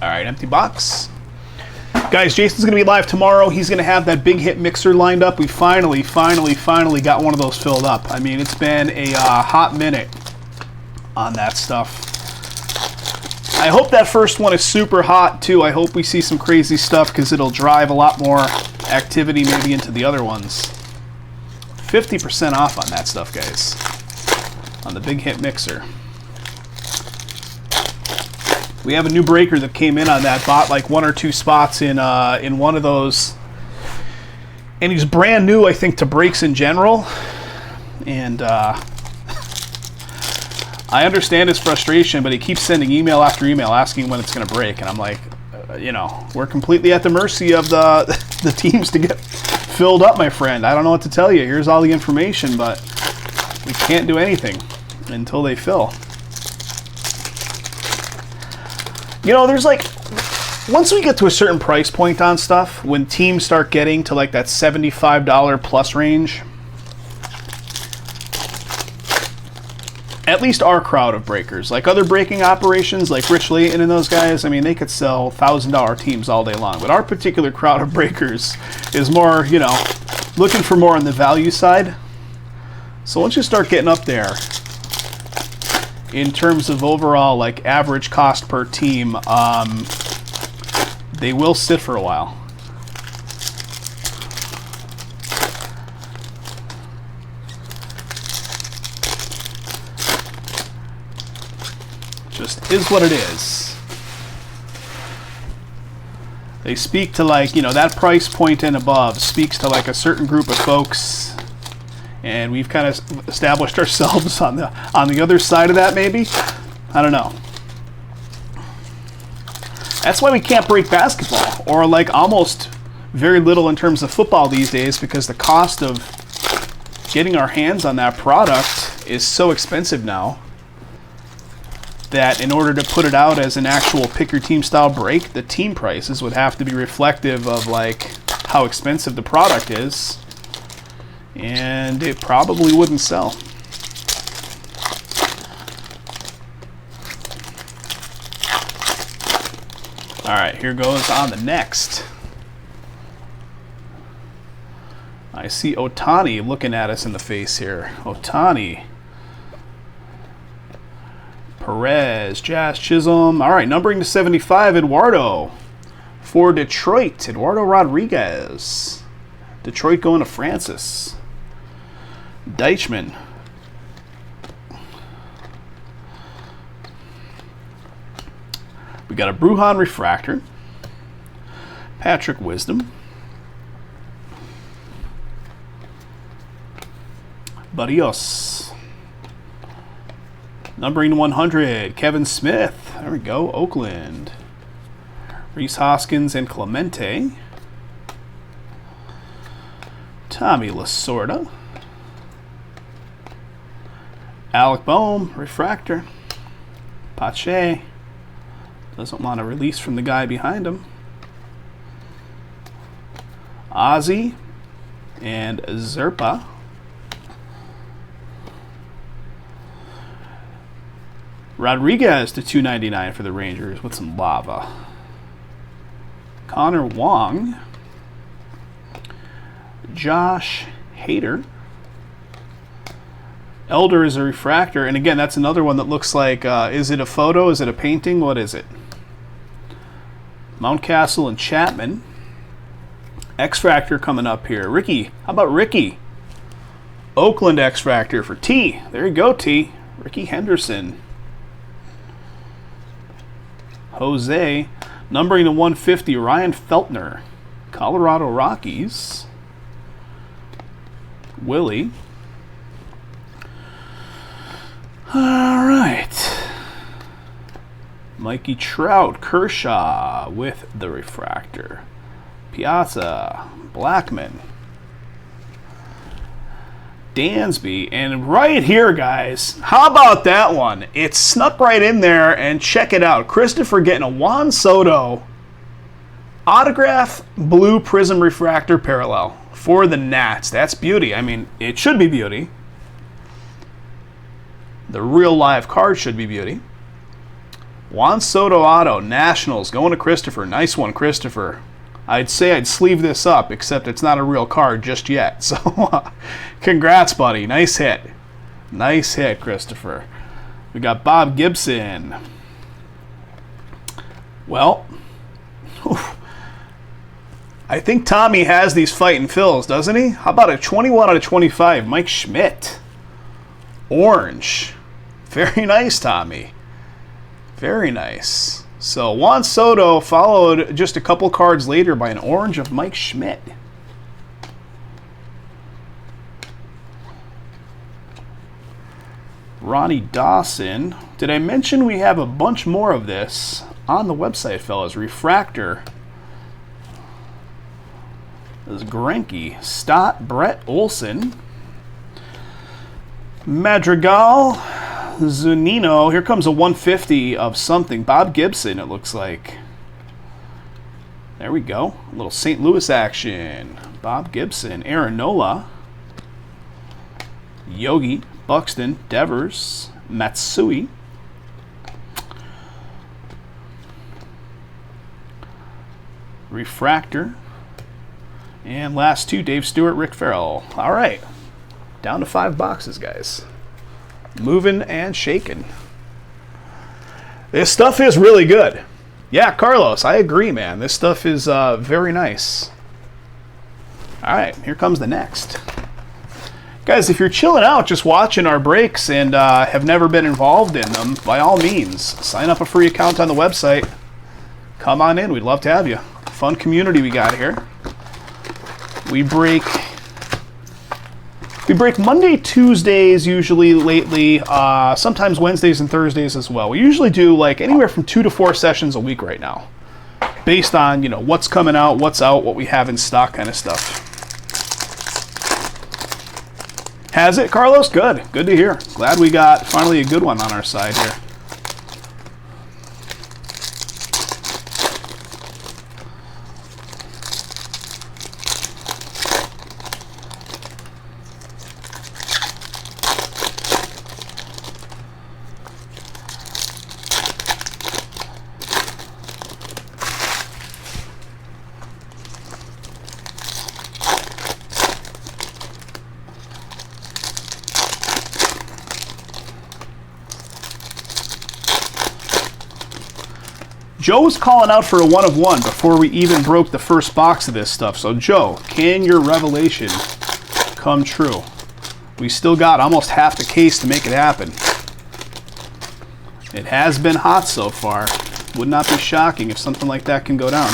Speaker 1: All right, empty box. Guys, Jason's going to be live tomorrow. He's going to have that big hit mixer lined up. We finally got one of those filled up. I mean, it's been a hot minute on that stuff. I hope that first one is super hot, too. I hope we see some crazy stuff because it'll drive a lot more activity maybe into the other ones. 50% off on that stuff, guys, on the big hit mixer. We have a new breaker that came in on that, bought like 1 or 2 spots in one of those, and he's brand new, I think, to breaks in general. And I understand his frustration, but he keeps sending email after email asking when it's going to break, and I'm like, we're completely at the mercy of the teams to get filled up, my friend. I don't know what to tell you. Here's all the information, but we can't do anything until they fill. There's like, once we get to a certain price point on stuff, when teams start getting to like that $75 plus range, at least our crowd of breakers, like other breaking operations like Rich Layton and those guys, I mean, they could sell $1,000 teams all day long. But our particular crowd of breakers is more, looking for more on the value side. So once you start getting up there in terms of overall like average cost per team, they will sit for a while. Just is what it is. They speak to like, that price point and above speaks to like a certain group of folks, and we've kind of established ourselves on the other side of that, maybe. I don't know. That's why we can't break basketball, or like almost very little in terms of football these days, because the cost of getting our hands on that product is so expensive now that in order to put it out as an actual pick your team style break, the team prices would have to be reflective of like how expensive the product is, and it probably wouldn't sell. All right, here goes on the next. I see Otani looking at us in the face here. Otani. Perez, Jazz Chisholm. All right, numbering to 75, Eduardo. For Detroit, Eduardo Rodriguez. Detroit going to Francis. Deichmann. We got a Brujan refractor. Patrick Wisdom. Barrios. Numbering to 100, Kevin Smith. There we go, Oakland. Rhys Hoskins and Clemente. Tommy Lasorda. Alec Boehm, refractor. Pache. Doesn't want a release from the guy behind him. Ozzy and Zerpa. Rodriguez to 299 for the Rangers with some lava. Connor Wong. Josh Hader. Elder is a refractor. And again, that's another one that looks like, is it a photo? Is it a painting? What is it? Mountcastle and Chapman. X-Factor coming up here. Ricky. How about Ricky? Oakland X-Factor for T. There you go, T. Ricky Henderson. Jose. Numbering to 150, Ryan Feltner. Colorado Rockies. Willie. All right. Mikey Trout. Kershaw with the refractor. Piazza. Blackman. Dansby. And right here, guys, how about that one? It snuck right in there, and check it out. Christopher getting a Juan Soto autograph blue prism refractor parallel for the Nats. That's beauty. I mean, it should be beauty. The real live card should be beauty. Juan Soto auto, Nationals, going to Christopher. Nice one, Christopher. I'd say I'd sleeve this up, except it's not a real card just yet. So, congrats, buddy. Nice hit. Nice hit, Christopher. We got Bob Gibson. Well, I think Tommy has these fighting fills, doesn't he? How about a 21 out of 25? Mike Schmidt. Orange. Very nice, Tommy. Very nice. So Juan Soto followed just a couple cards later by an orange of Mike Schmidt. Ronnie Dawson. Did I mention we have a bunch more of this on the website, fellas? Refractor. This is Greinke. Stott. Brett Olson. Madrigal. Zunino. Here comes a 150 of something. Bob Gibson, it looks like. There we go. A little St. Louis action. Bob Gibson. Aaron Nola. Yogi. Buxton. Devers. Matsui. Refractor. And last two, Dave Stewart, Rick Farrell. All right. Down to 5 boxes, guys. Moving and shaking. This stuff is really good. Yeah, Carlos, I agree, man. This stuff is very nice. All right, here comes the next. Guys, if you're chilling out just watching our breaks and have never been involved in them, by all means, sign up a free account on the website. Come on in. We'd love to have you. Fun community we got here. We break Monday, Tuesdays usually lately, sometimes Wednesdays and Thursdays as well. We usually do like anywhere from 2 to 4 sessions a week right now, based on, you know, what's coming out, what's out, what we have in stock kind of stuff. Has it, Carlos? Good. Good to hear. Glad we got finally a good one on our side here. Joe was calling out for a 1 of 1 before we even broke the first box of this stuff. So, Joe, can your revelation come true? We still got almost half the case to make it happen. It has been hot so far. Would not be shocking if something like that can go down.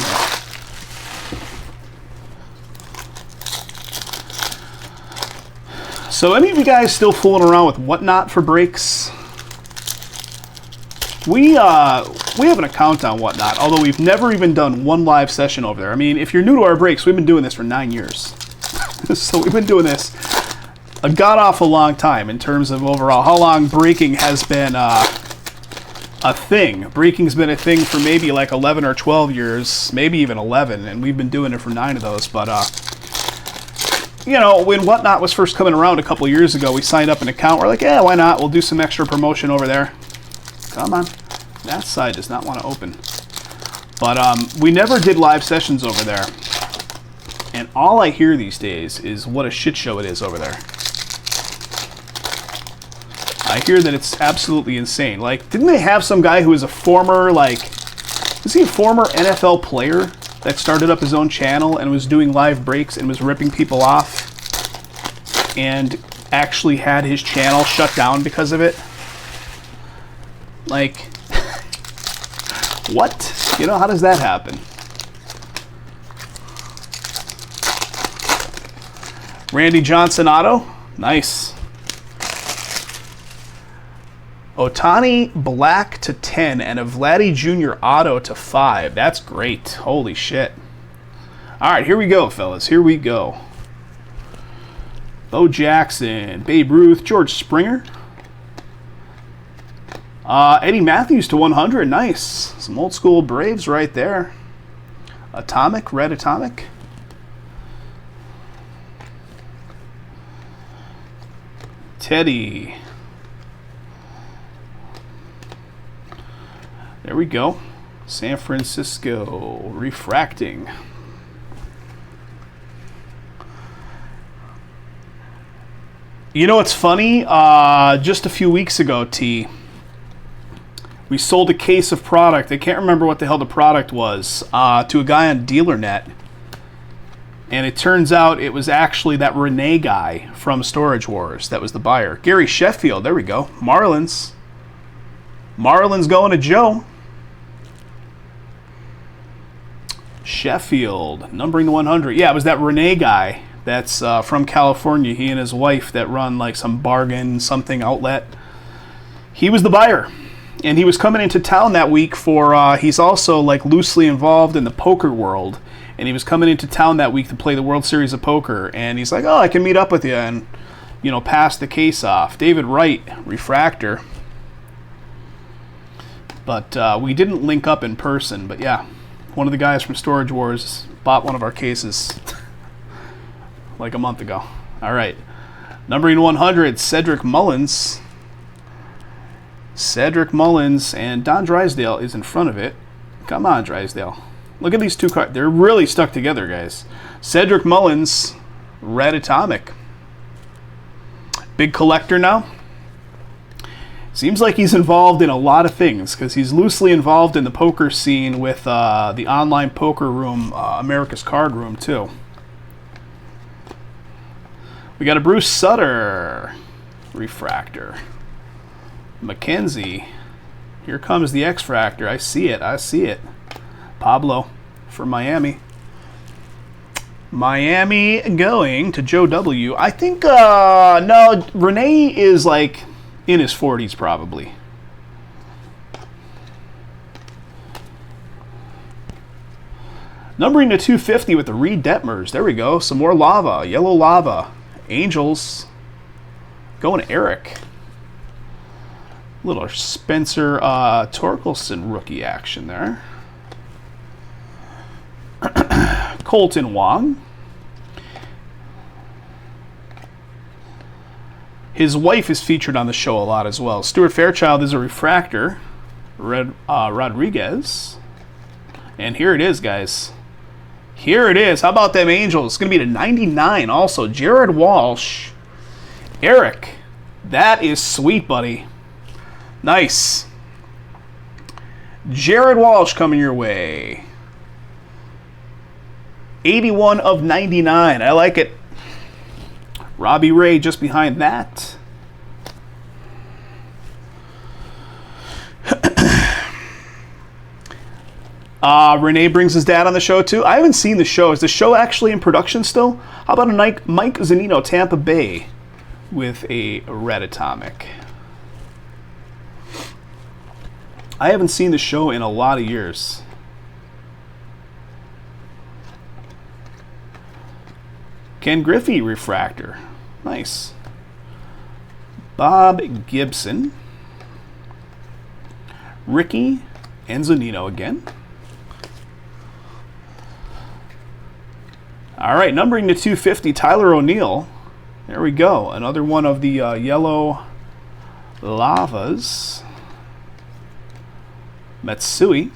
Speaker 1: So any of you guys still fooling around with Whatnot for breaks? We have an account on Whatnot, although we've never even done one live session over there. I mean, if you're new to our breaks, we've been doing this for 9 years. So we've been doing this a god-awful long time in terms of overall how long breaking has been a thing. Breaking's been a thing for maybe like 11 or 12 years, maybe even 11, and we've been doing it for 9 of those. But, you know, when Whatnot was first coming around a couple years ago, we signed up an account. We're like, yeah, why not? We'll do some extra promotion over there. Come on. That side does not want to open. But we never did live sessions over there. And all I hear these days is what a shit show it is over there. I hear that it's absolutely insane. Like, didn't they have some guy who was a former, like, was he a former NFL player that started up his own channel and was doing live breaks and was ripping people off and actually had his channel shut down because of it? Like, what? You know, how does that happen? Randy Johnson auto. Nice. Ohtani black to 10 and a Vladdy Jr. auto to 5. That's great. Holy shit. All right, here we go, fellas. Here we go. Bo Jackson, Babe Ruth, George Springer. Eddie Matthews to 100. Nice. Some old school Braves right there. Atomic, red atomic. Teddy. There we go. San Francisco refracting. You know what's funny? Just a few weeks ago, T, we sold a case of product. I can't remember what the hell the product was, to a guy on DealerNet. And it turns out it was actually that Renee guy from Storage Wars that was the buyer. Gary Sheffield, there we go. Marlins. Marlins going to Joe. Sheffield, numbering to 100. Yeah, it was that Renee guy that's from California. He and his wife that run like some bargain something outlet. He was the buyer. And he was coming into town that week for, he's also like loosely involved in the poker world. And he was coming into town that week to play the World Series of Poker. And he's like, oh, I can meet up with you and, you know, pass the case off. David Wright, refractor. But we didn't link up in person. But yeah, one of the guys from Storage Wars bought one of our cases like a month ago. All right. Numbering 100, Cedric Mullins. Cedric Mullins, and Don Drysdale is in front of it. Come on, Drysdale. Look at these two cards. They're really stuck together, guys. Cedric Mullins, red atomic. Big collector now. Seems like he's involved in a lot of things because he's loosely involved in the poker scene with the online poker room, America's Card Room, too. We got a Bruce Sutter refractor. Mackenzie. Here comes the X-Fractor. I see it. I see it. Pablo from Miami. Miami going to Joe W. I think, no, Renee is like in his 40s probably. Numbering to 250 with the Reed Detmers. There we go. Some more lava. Yellow lava. Angels. Going to Eric. Little Spencer Torkelson rookie action there. Colton Wong. His wife is featured on the show a lot as well. Stuart Fairchild is a refractor. Rodriguez. And here it is, guys. Here it is. How about them Angels? It's going to be to 99 also. Jared Walsh. Eric. That is sweet, buddy. Nice. Jared Walsh coming your way. 81 of 99. I like it. Robbie Ray just behind that. Renee brings his dad on the show too. I haven't seen the show. Is the show actually in production still? How about a Mike Zunino, Tampa Bay, with a red atomic? I haven't seen the show in a lot of years. Ken Griffey refractor. Nice. Bob Gibson. Ricky and Zunino again. All right, numbering to 250, Tyler O'Neill. There we go. Another one of the yellow lavas. Matsui.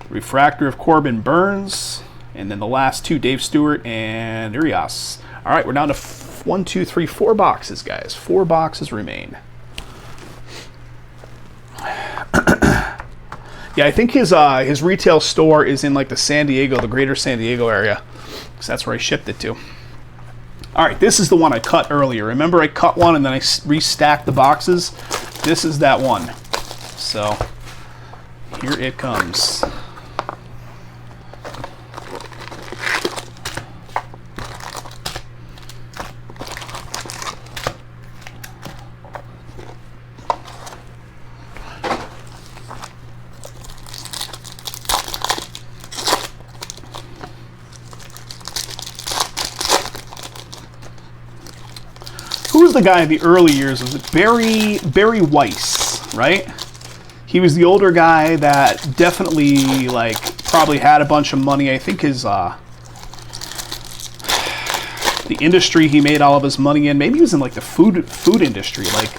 Speaker 1: Refractor of Corbin Burns. And then the last two, Dave Stewart and Urias. All right, we're down to 1, 2, 3, 4 boxes, guys. 4 boxes remain. Yeah, I think his retail store is in like the San Diego, the greater San Diego area, because that's where I shipped it to. All right, this is the one I cut earlier. Remember I cut one and then I restacked the boxes? This is that one. So here it comes. Who was the guy in the early years? Was it Barry Weiss, right? He was the older guy that definitely probably had a bunch of money. I think his the industry he made all of his money in. Maybe he was in like the food industry, like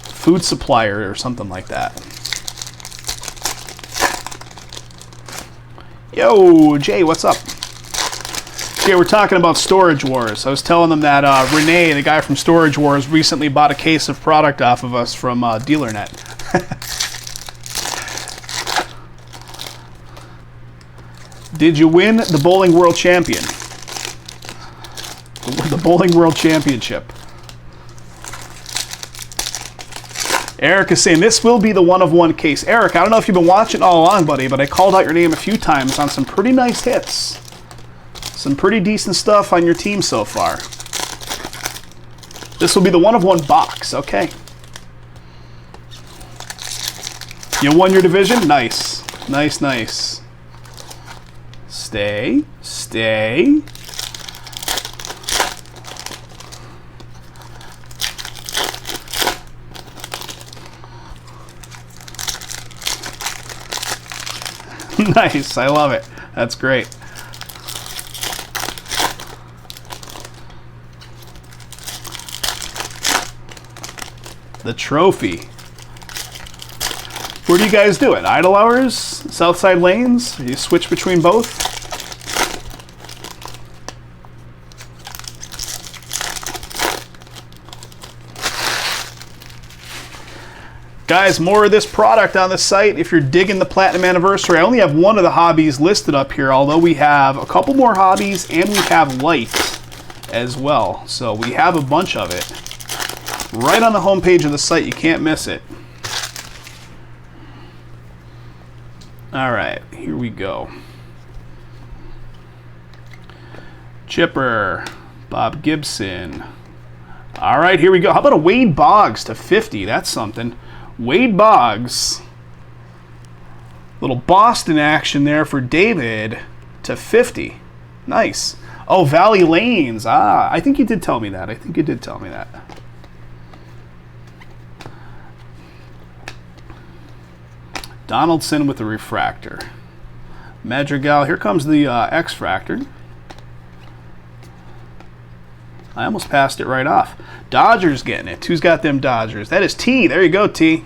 Speaker 1: food supplier or something like that. Yo, Jay, what's up? Yeah, we're talking about Storage Wars. I was telling them that Renee, the guy from Storage Wars, recently bought a case of product off of us from DealerNet. Did you win the Bowling World Champion? The Bowling World Championship. Eric is saying this will be the one-of-one case. Eric, I don't know if you've been watching all along, buddy, but I called out your name a few times on some pretty nice hits. Some pretty decent stuff on your team so far. This will be the one-of-one box. Okay. You won your division? Nice. Nice, nice. Stay. Stay. Nice. I love it. That's great. The trophy. Where do you guys do it? Idle hours? Southside lanes? Do you switch between both? Guys, more of this product on the site. If you're digging the Platinum Anniversary, I only have one of the hobbies listed up here, although we have a couple more hobbies and we have light as well. So we have a bunch of it. Right on the homepage of the site, you can't miss it. All right, here we go. Chipper, Bob Gibson. All right, here we go. How about a Wade Boggs to 50? That's something. Wade Boggs. Little Boston action there for David to 50. Nice. Oh, Valley Lanes. Ah, I think you did tell me that. I think you did tell me that. Donaldson with the refractor. Madrigal, here comes the X-Fractor. I almost passed it right off. Dodgers getting it. Who's got them Dodgers? That is T. There you go, T.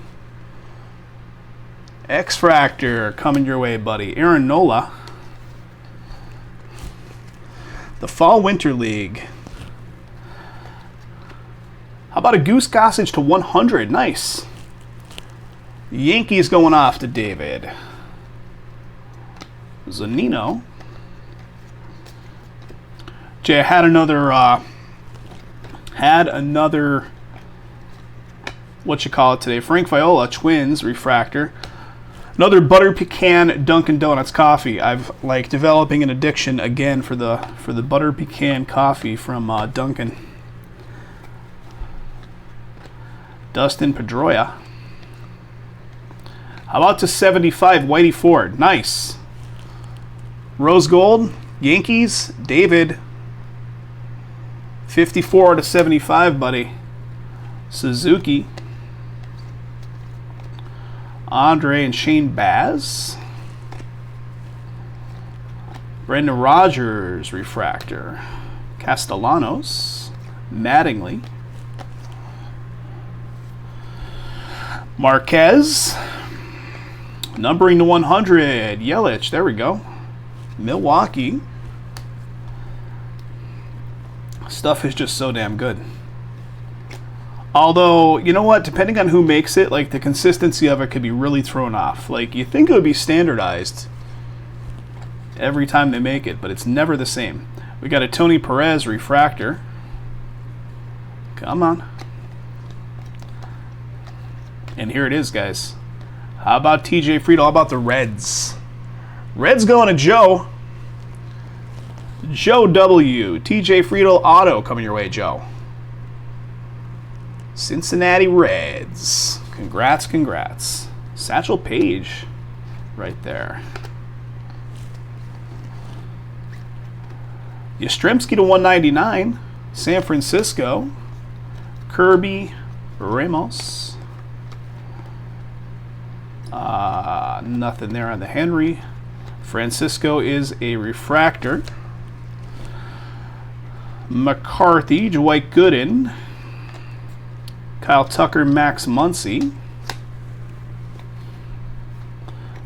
Speaker 1: X-Fractor coming your way, buddy. Aaron Nola. The Fall-Winter League. How about a Goose Gossage to 100? Nice. Yankees going off to David. Zanino. Jay, I had another what you call it today, Frank Viola Twins refractor. Another butter pecan Dunkin' Donuts coffee. I've like developing an addiction again for the butter pecan coffee from Dunkin'. Dustin Pedroia. How about to 75, Whitey Ford? Nice. Rose gold, Yankees, David. 54 to 75, buddy. Suzuki. Andre and Shane Baz. Brendan Rodgers refractor. Castellanos. Mattingly. Marquez. Numbering to 100. Yelich. There we go. Milwaukee. Stuff is just so damn good. Although, you know what? Depending on who makes it, like the consistency of it could be really thrown off. Like you think it would be standardized every time they make it, but it's never the same. We got a Tony Perez refractor. Come on. And here it is, guys. How about TJ Friedel? How about the Reds? Reds going to Joe. Joe W. TJ Friedel auto coming your way, Joe. Cincinnati Reds. Congrats, congrats. Satchel Paige right there. Yastrzemski to 199. San Francisco. Kirby Ramos. Nothing there on the Henry. Francisco is a refractor. McCarthy, Dwight Gooden. Kyle Tucker, Max Muncy.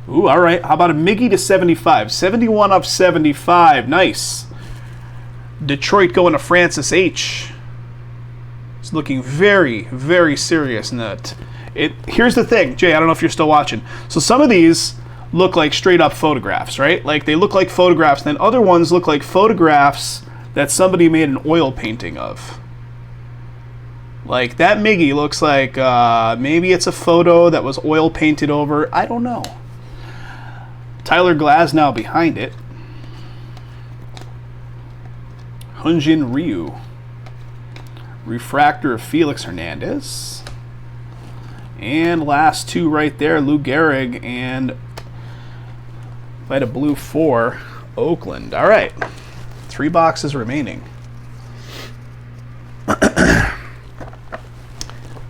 Speaker 1: Ooh, all right. How about a Miggy to 75? 71 of 75. Nice. Detroit going to Francis H. It's looking very, very serious in that. Here's the thing, Jay, I don't know if you're still watching. So some of these look like straight up photographs, right? Like they look like photographs, and then other ones look like photographs that somebody made an oil painting of. Like that Miggy looks like maybe it's a photo that was oil painted over. I don't know. Tyler Glasnow behind it. Hyunjin Ryu. Refractor of Felix Hernandez. And last two right there, Lou Gehrig and Light of Blue 4, Oakland. All right, 3 boxes remaining.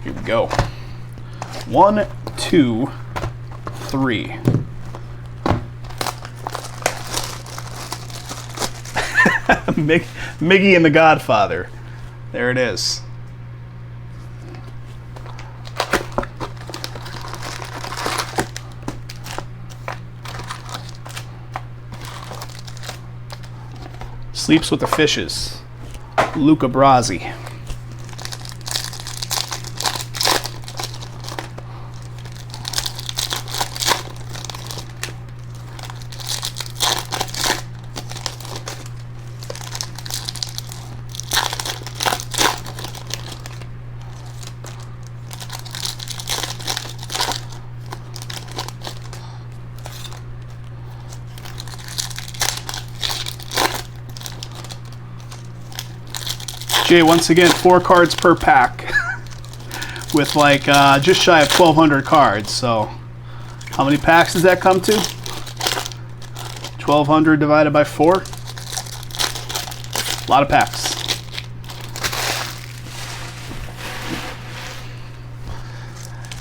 Speaker 1: Here we go. 1, 2, 3. Miggy and the Godfather. There it is. Sleeps with the Fishes. Luca Brasi. Jay, once again, 4 cards per pack with like just shy of 1,200 cards. So how many packs does that come to? 1,200 divided by 4? A lot of packs.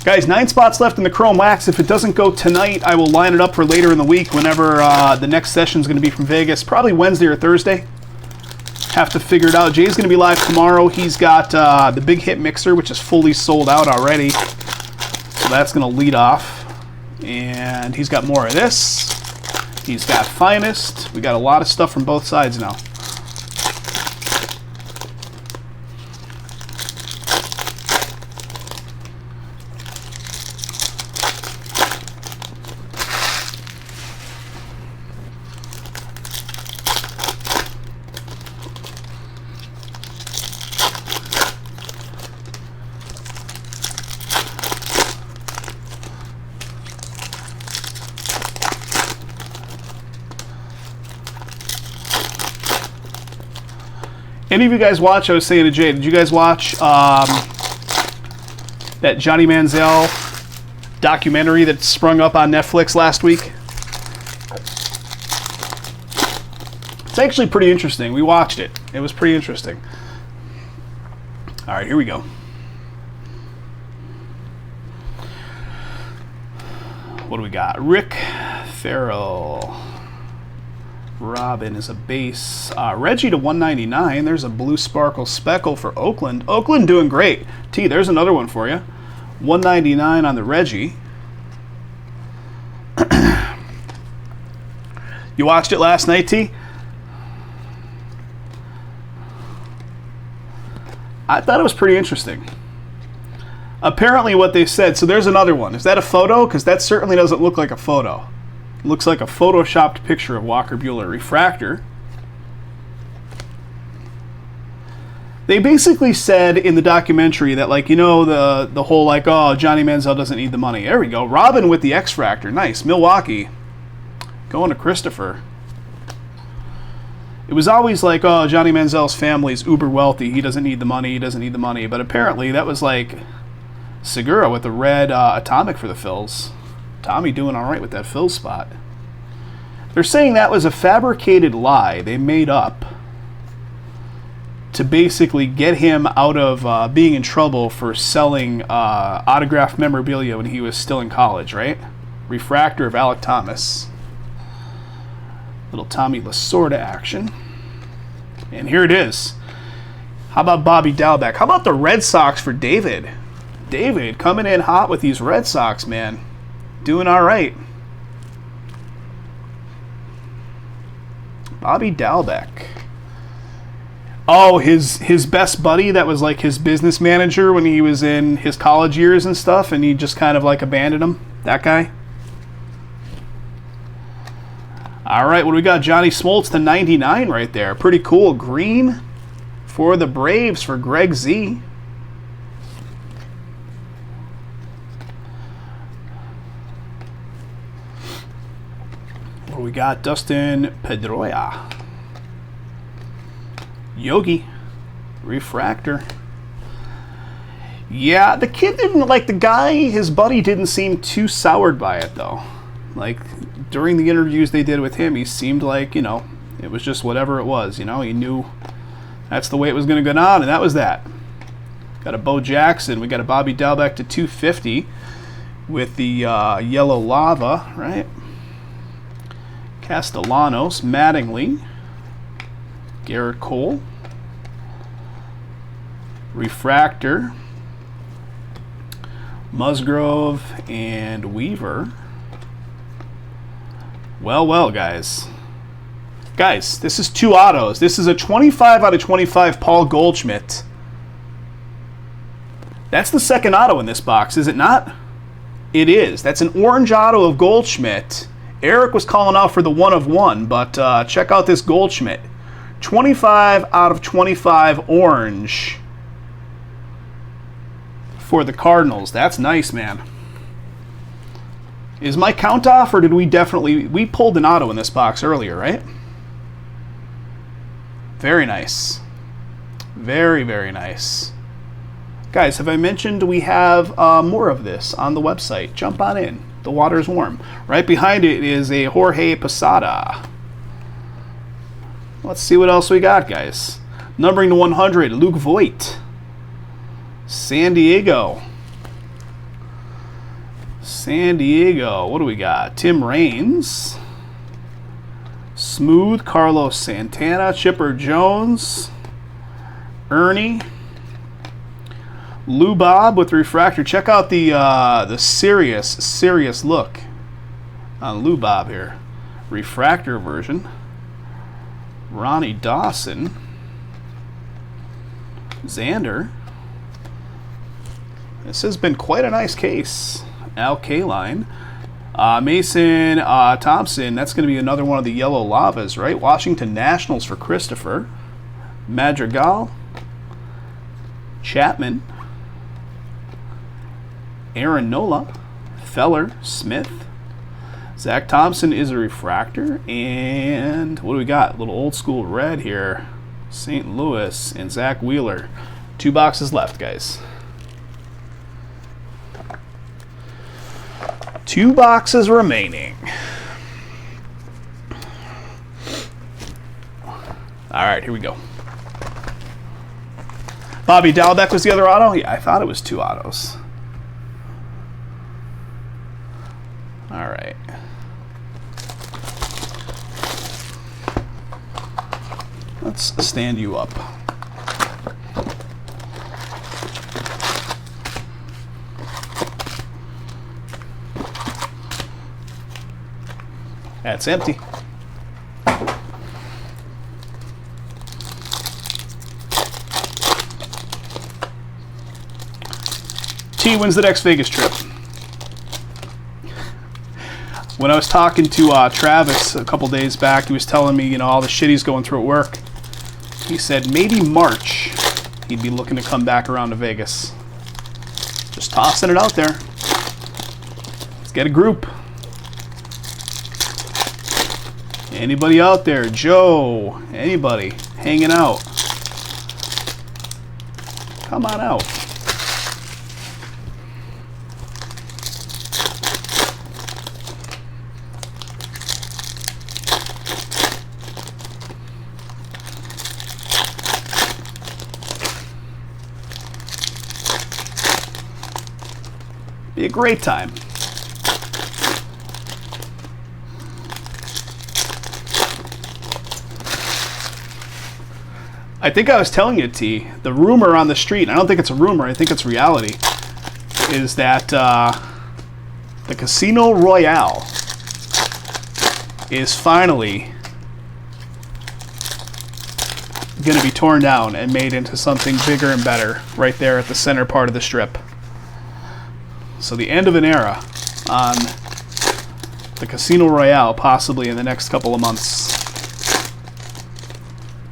Speaker 1: Guys, 9 spots left in the Chrome Wax. If it doesn't go tonight, I will line it up for later in the week whenever the next session is going to be from Vegas. Probably Wednesday or Thursday. Have to figure it out. Jay's going to be live tomorrow. He's got the Big Hit Mixer, which is fully sold out already. So that's going to lead off. And he's got more of this. He's got Finest. We got a lot of stuff from both sides now. Any of you guys watch, I was saying to Jay, did you guys watch that Johnny Manziel documentary that sprung up on Netflix last week? It's actually pretty interesting. We watched it. It was pretty interesting. All right, here we go. What do we got? Rick Farrell. Robin is a base. Reggie to 199. There's a blue sparkle speckle for Oakland. Oakland doing great. T, there's another one for you. 199 on the Reggie. You watched it last night, T? I thought it was pretty interesting. Apparently what they said, so there's another one. Is that a photo? Because that certainly doesn't look like a photo. It looks like a photoshopped picture of Walker Buehler refractor. They basically said in the documentary that, like, you know, the whole, like, oh, Johnny Manziel doesn't need the money. There we go. Robin with the X-Fractor. Nice. Milwaukee. Going to Christopher. It was always like, oh, Johnny Manziel's family's uber wealthy. He doesn't need the money. He doesn't need the money. But apparently that was like Segura with the red atomic for the Phils. Tommy doing all right with that Phil spot. They're saying that was a fabricated lie they made up to basically get him out of being in trouble for selling autographed memorabilia when he was still in college, right? Refractor of Alec Thomas. Little Tommy Lasorda action. And here it is. How about Bobby Dalbec? How about the Red Sox for David? David coming in hot with these Red Sox, man. Doing all right. Bobby Dalbec. Oh, his best buddy that was like his business manager when he was in his college years and stuff, and he just kind of like abandoned him. That guy. All right, what do we got? Johnny Smoltz to 99 right there. Pretty cool. Green for the Braves for Greg Z. What do we got? Dustin Pedroia. Yogi. Refractor. Yeah, the kid didn't, like, the guy, his buddy didn't seem too soured by it, though. Like, during the interviews they did with him, he seemed like, you know, it was just whatever it was, you know. He knew that's the way it was going to go down, and that was that. Got a Bo Jackson. We got a Bobby Dalbec to 250 with the yellow lava, right? Castellanos, Mattingly, Garrett Cole, Refractor, Musgrove, and Weaver. Well, guys. Guys, this is 2 autos. This is a 25 out of 25 Paul Goldschmidt. That's the second auto in this box, is it not? It is. That's an orange auto of Goldschmidt. Eric was calling out for the 1 of 1, but check out this Goldschmidt. 25 out of 25 orange for the Cardinals. That's nice, man. Is my count off, or did we pulled an auto in this box earlier, right? Very nice. Very, very nice. Guys, have I mentioned we have more of this on the website? Jump on in. The water's warm. Right behind it is a Jorge Posada. Let's see what else we got, guys. Numbering to 100, Luke Voigt. San Diego. San Diego. What do we got? Tim Raines. Smooth. Carlos Santana. Chipper Jones. Ernie. Lou Bob with refractor. Check out the serious look on Lou Bob here. Refractor version. Ronnie Dawson. Xander. This has been quite a nice case. Al Kaline. Mason Thompson. That's going to be another one of the yellow lavas, right? Washington Nationals for Christopher. Madrigal. Chapman. Aaron Nola. Feller. Smith. Zach Thompson is a refractor. And what do we got? A little old school red here. St. Louis, and Zach Wheeler. 2 boxes left, guys. 2 boxes remaining. All right, here we go. Bobby Dalbec was the other auto? Yeah, I thought it was 2 autos. All right. Let's stand you up. That's empty. T wins the next Vegas trip. When I was talking to Travis a couple days back, he was telling me, all the shit he's going through at work. He said maybe March he'd be looking to come back around to Vegas. Just tossing it out there. Let's get a group. Anybody out there? Joe? Anybody hanging out? Come on out. Be a great time. I think I was telling you, T, the rumor on the street, and I don't think it's a rumor, I think it's reality, is that the Casino Royale is finally going to be torn down and made into something bigger and better right there at the center part of the strip. So the end of an era on the Casino Royale, possibly in the next couple of months.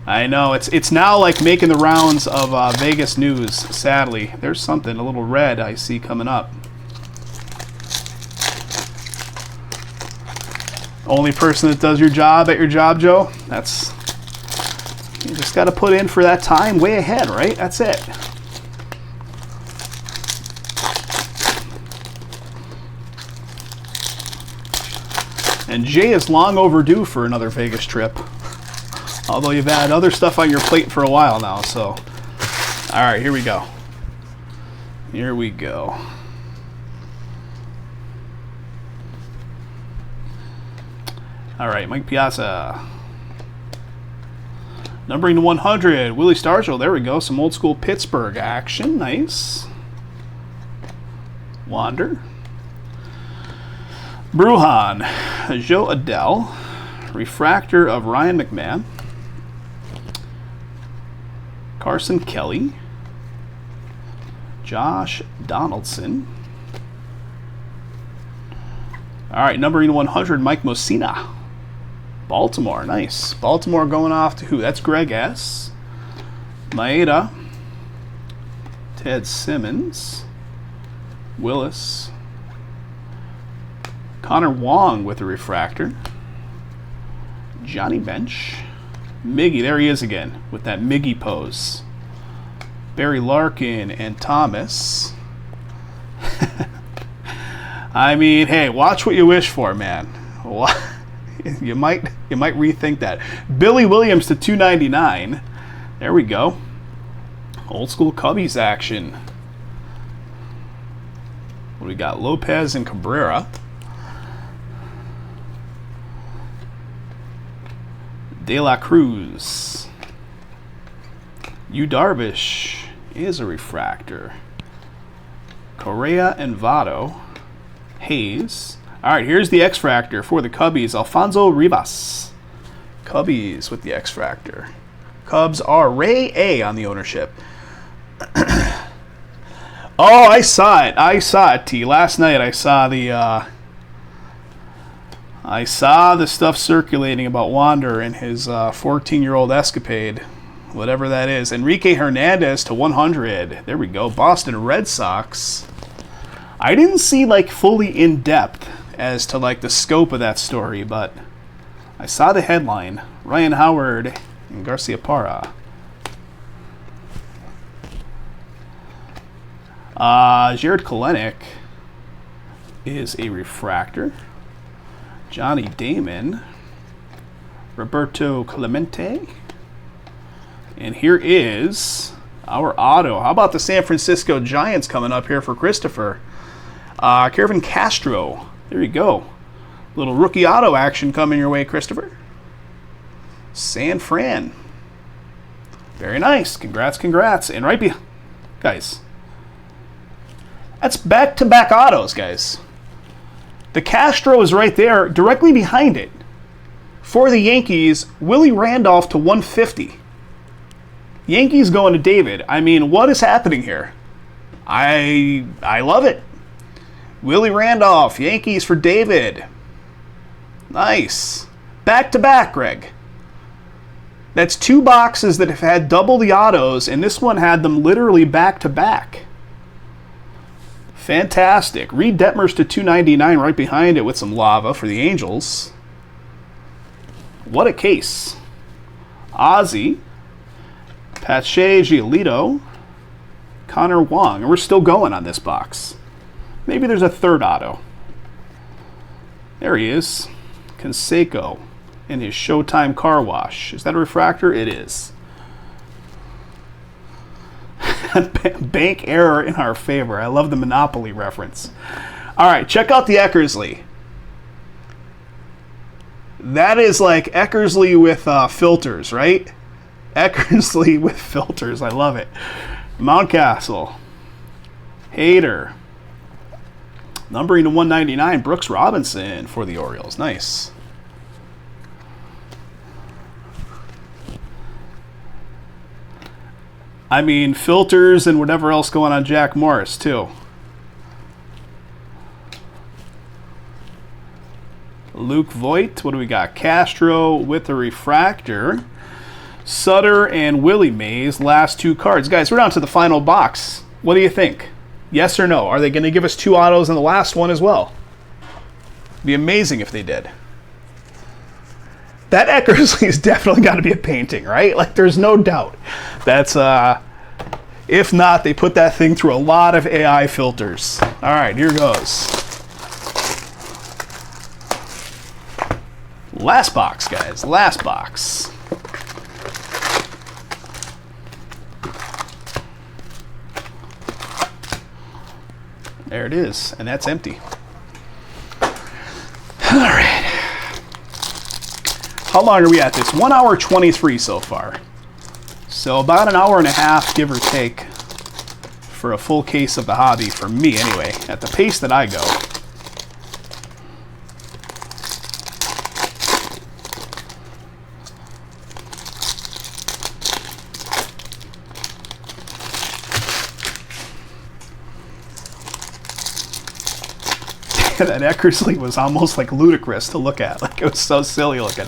Speaker 1: I know, it's now like making the rounds of Vegas news, sadly. There's something, a little red I see coming up. Only person that does your job at your job, Joe? You just got to put in for that time way ahead, right? That's it. And Jay is long overdue for another Vegas trip. Although you've had other stuff on your plate for a while now, so. All right, here we go. Here we go. All right, Mike Piazza. Numbering to 100, Willie Stargell. There we go, some old school Pittsburgh action. Nice. Wander. Bruhan. Joe Adele. Refractor of Ryan McMahon. Carson Kelly. Josh Donaldson. All right, numbering 100, Mike Mosina. Baltimore, nice. Baltimore going off to who? That's Greg S. Maeda. Ted Simmons. Willis. Connor Wong with a refractor. Johnny Bench. Miggy, there he is again with that Miggy pose. Barry Larkin and Thomas. I mean, hey, watch what you wish for, man. You might rethink that. Billy Williams to 299. There we go. Old school Cubbies action. What do we got? Lopez and Cabrera. De La Cruz. Yu Darvish is a refractor. Correa and Votto. Hayes. All right, here's the X-Fractor for the Cubbies. Alfonso Rivas. Cubbies with the X-Fractor. Cubs are Ray A on the ownership. Oh, I saw it, T. Last night I saw the stuff circulating about Wander and his 14-year-old escapade, whatever that is. Enrique Hernandez to 100. There we go. Boston Red Sox. I didn't see like fully in depth as to like the scope of that story, but I saw the headline. Ryan Howard and Garcia Parra. Jared Kalenic is a refractor. Johnny Damon. Roberto Clemente. And here is our auto. How about the San Francisco Giants coming up here for Christopher? Kevin Castro. There you go. Little rookie auto action coming your way, Christopher. San Fran. Very nice. Congrats, congrats. And right behind, guys, that's back-to-back autos, guys. The Castro is right there, directly behind it. For the Yankees, Willie Randolph to 150. Yankees going to David. I mean, what is happening here? I love it. Willie Randolph, Yankees for David. Nice. Back-to-back, Greg. That's 2 boxes that have had double the autos, and this one had them literally back-to-back. Fantastic. Reed Detmers to 299 right behind it with some lava for the Angels. What a case. Ozzy. Pache Giolito. Connor Wong. And we're still going on this box. Maybe there's a third auto. There he is. Canseco in his Showtime car wash. Is that a refractor? It is. Bank error in our favor. I love the Monopoly reference. All right, check out the Eckersley. That is like Eckersley with filters, right? Eckersley with filters. I love it. Mountcastle. Hader. Numbering to 199, Brooks Robinson for the Orioles. Nice. I mean, filters and whatever else going on Jack Morris, too. Luke Voigt. What do we got? Castro with a refractor. Sutter and Willie Mays. Last 2 cards. Guys, we're down to the final box. What do you think? Yes or no? Are they going to give us 2 autos in the last one as well? It'd be amazing if they did. That Eckersley's definitely got to be a painting, right? Like, there's no doubt. That's, if not, they put that thing through a lot of AI filters. All right, here goes. Last box, guys. Last box. There it is, and that's empty. All right. How long are we at this? 1 hour 23 so far. So about an hour and a half, give or take, for a full case of the hobby, for me anyway, at the pace that I go. That Eckersley was almost like ludicrous to look at. Like, it was so silly looking.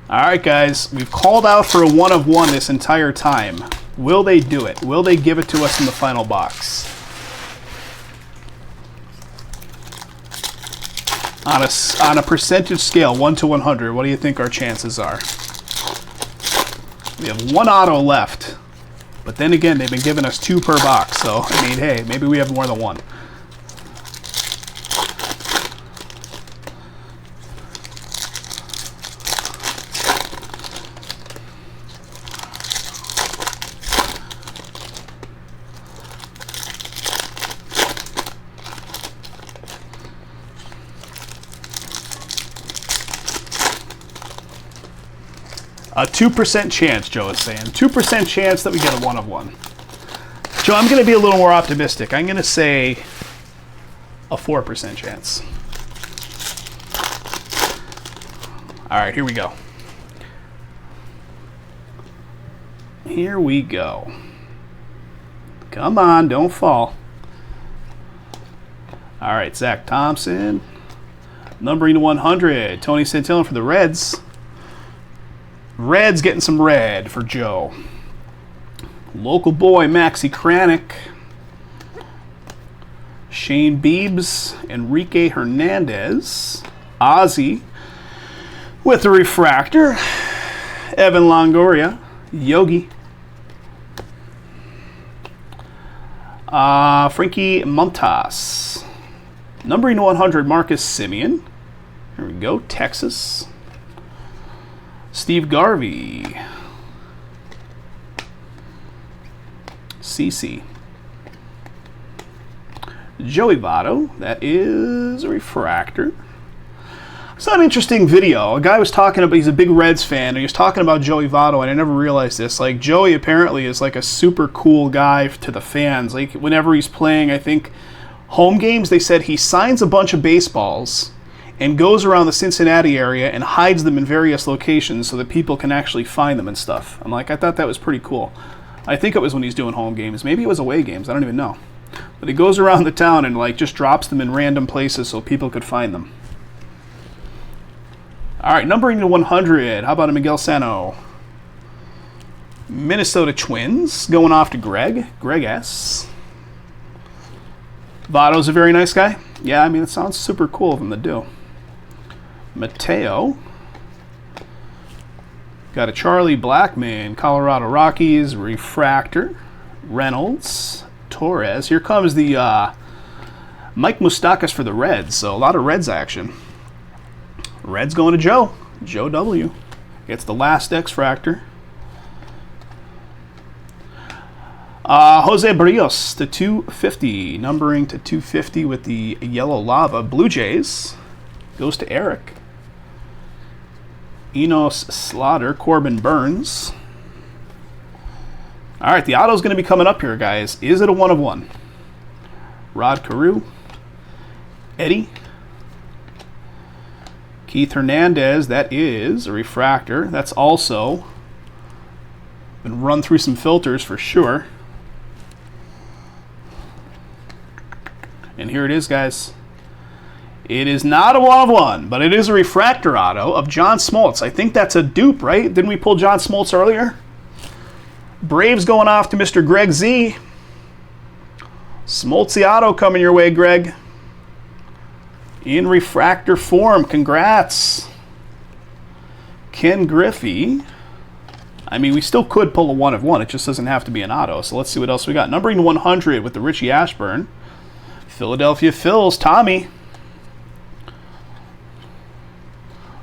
Speaker 1: All right, guys, we've called out for a 1 of 1 this entire time. Will they do it? Will they give it to us in the final box? On a percentage scale, 1 to 100, what do you think our chances are? We have 1 auto left, but then again, they've been giving us 2 per box, so, I mean, hey, maybe we have more than 1. A 2% chance, Joe is saying. 2% chance that we get a 1 of 1. Joe, I'm going to be a little more optimistic. I'm going to say a 4% chance. All right, here we go. Here we go. Come on, don't fall. All right, Zach Thompson. Numbering to 100, Tony Santillan for the Reds. Reds getting some red for Joe. Local boy, Maxi Kranick. Shane Beebs, Enrique Hernandez. Ozzy with the refractor. Evan Longoria. Yogi. Frankie Montas. Numbering to 100, Marcus Simeon. Here we go, Texas. Steve Garvey. CC. Joey Votto. That is a refractor. It's an interesting video. A guy was talking about, he's a big Reds fan, and he was talking about Joey Votto, and I never realized this. Like, Joey apparently is like a super cool guy to the fans. Like, whenever he's playing, I think, home games, they said he signs a bunch of baseballs and goes around the Cincinnati area and hides them in various locations so that people can actually find them and stuff. I'm like, I thought that was pretty cool. I think it was when he's doing home games. Maybe it was away games. I don't even know. But he goes around the town and like just drops them in random places so people could find them. All right, numbering to 100. How about a Miguel Sano? Minnesota Twins going off to Greg. Greg S. Votto's a very nice guy. Yeah, I mean, it sounds super cool of him to do. Mateo. Got a Charlie Blackman, Colorado Rockies, refractor. Reynolds, Torres. Here comes the Mike Moustakas for the Reds, so a lot of Reds action. Reds going to Joe. Joe W. Gets the last X-Fractor. Jose Barrios to 250. Numbering to 250 with the yellow lava. Blue Jays. Goes to Eric. Enos Slaughter. Corbin Burns. All right, the auto's going to be coming up here, guys. Is it a 1 of 1? Rod Carew. Eddie. Keith Hernandez, that is a refractor. That's also been run through some filters for sure. And here it is, guys. It is not a 1 of 1, but it is a refractor auto of John Smoltz. I think that's a dupe, right? Didn't we pull John Smoltz earlier? Braves going off to Mr. Greg Z. Smoltzy auto coming your way, Greg. In refractor form. Congrats. Ken Griffey. I mean, we still could pull a 1 of 1. It just doesn't have to be an auto. So let's see what else we got. Numbering 100 with the Richie Ashburn. Philadelphia Phils. Tommy.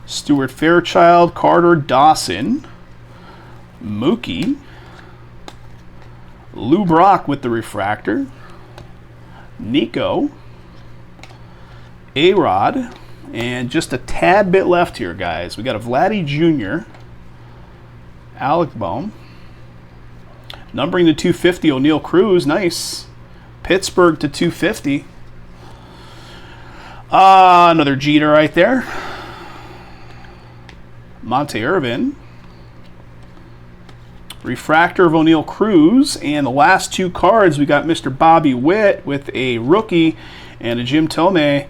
Speaker 1: Stuart Fairchild. Carter Dawson. Mookie. Lou Brock with the refractor. Nico. A-Rod. And just a tad bit left here, guys. We got a Vladdy Jr. Alec Bohm. Numbering to 250, O'Neal Cruz. Nice. Pittsburgh to 250. Another Jeter right there. Monte Irvin. Refractor of O'Neal Cruz. And the last 2 cards, we got Mr. Bobby Witt with a rookie and a Jim Thome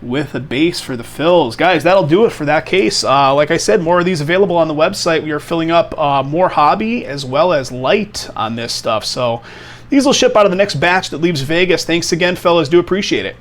Speaker 1: with a base for the Phils. Guys, that'll do it for that case. Like I said, more of these available on the website. We are filling up more hobby as well as light on this stuff. So these will ship out of the next batch that leaves Vegas. Thanks again, fellas. Do appreciate it.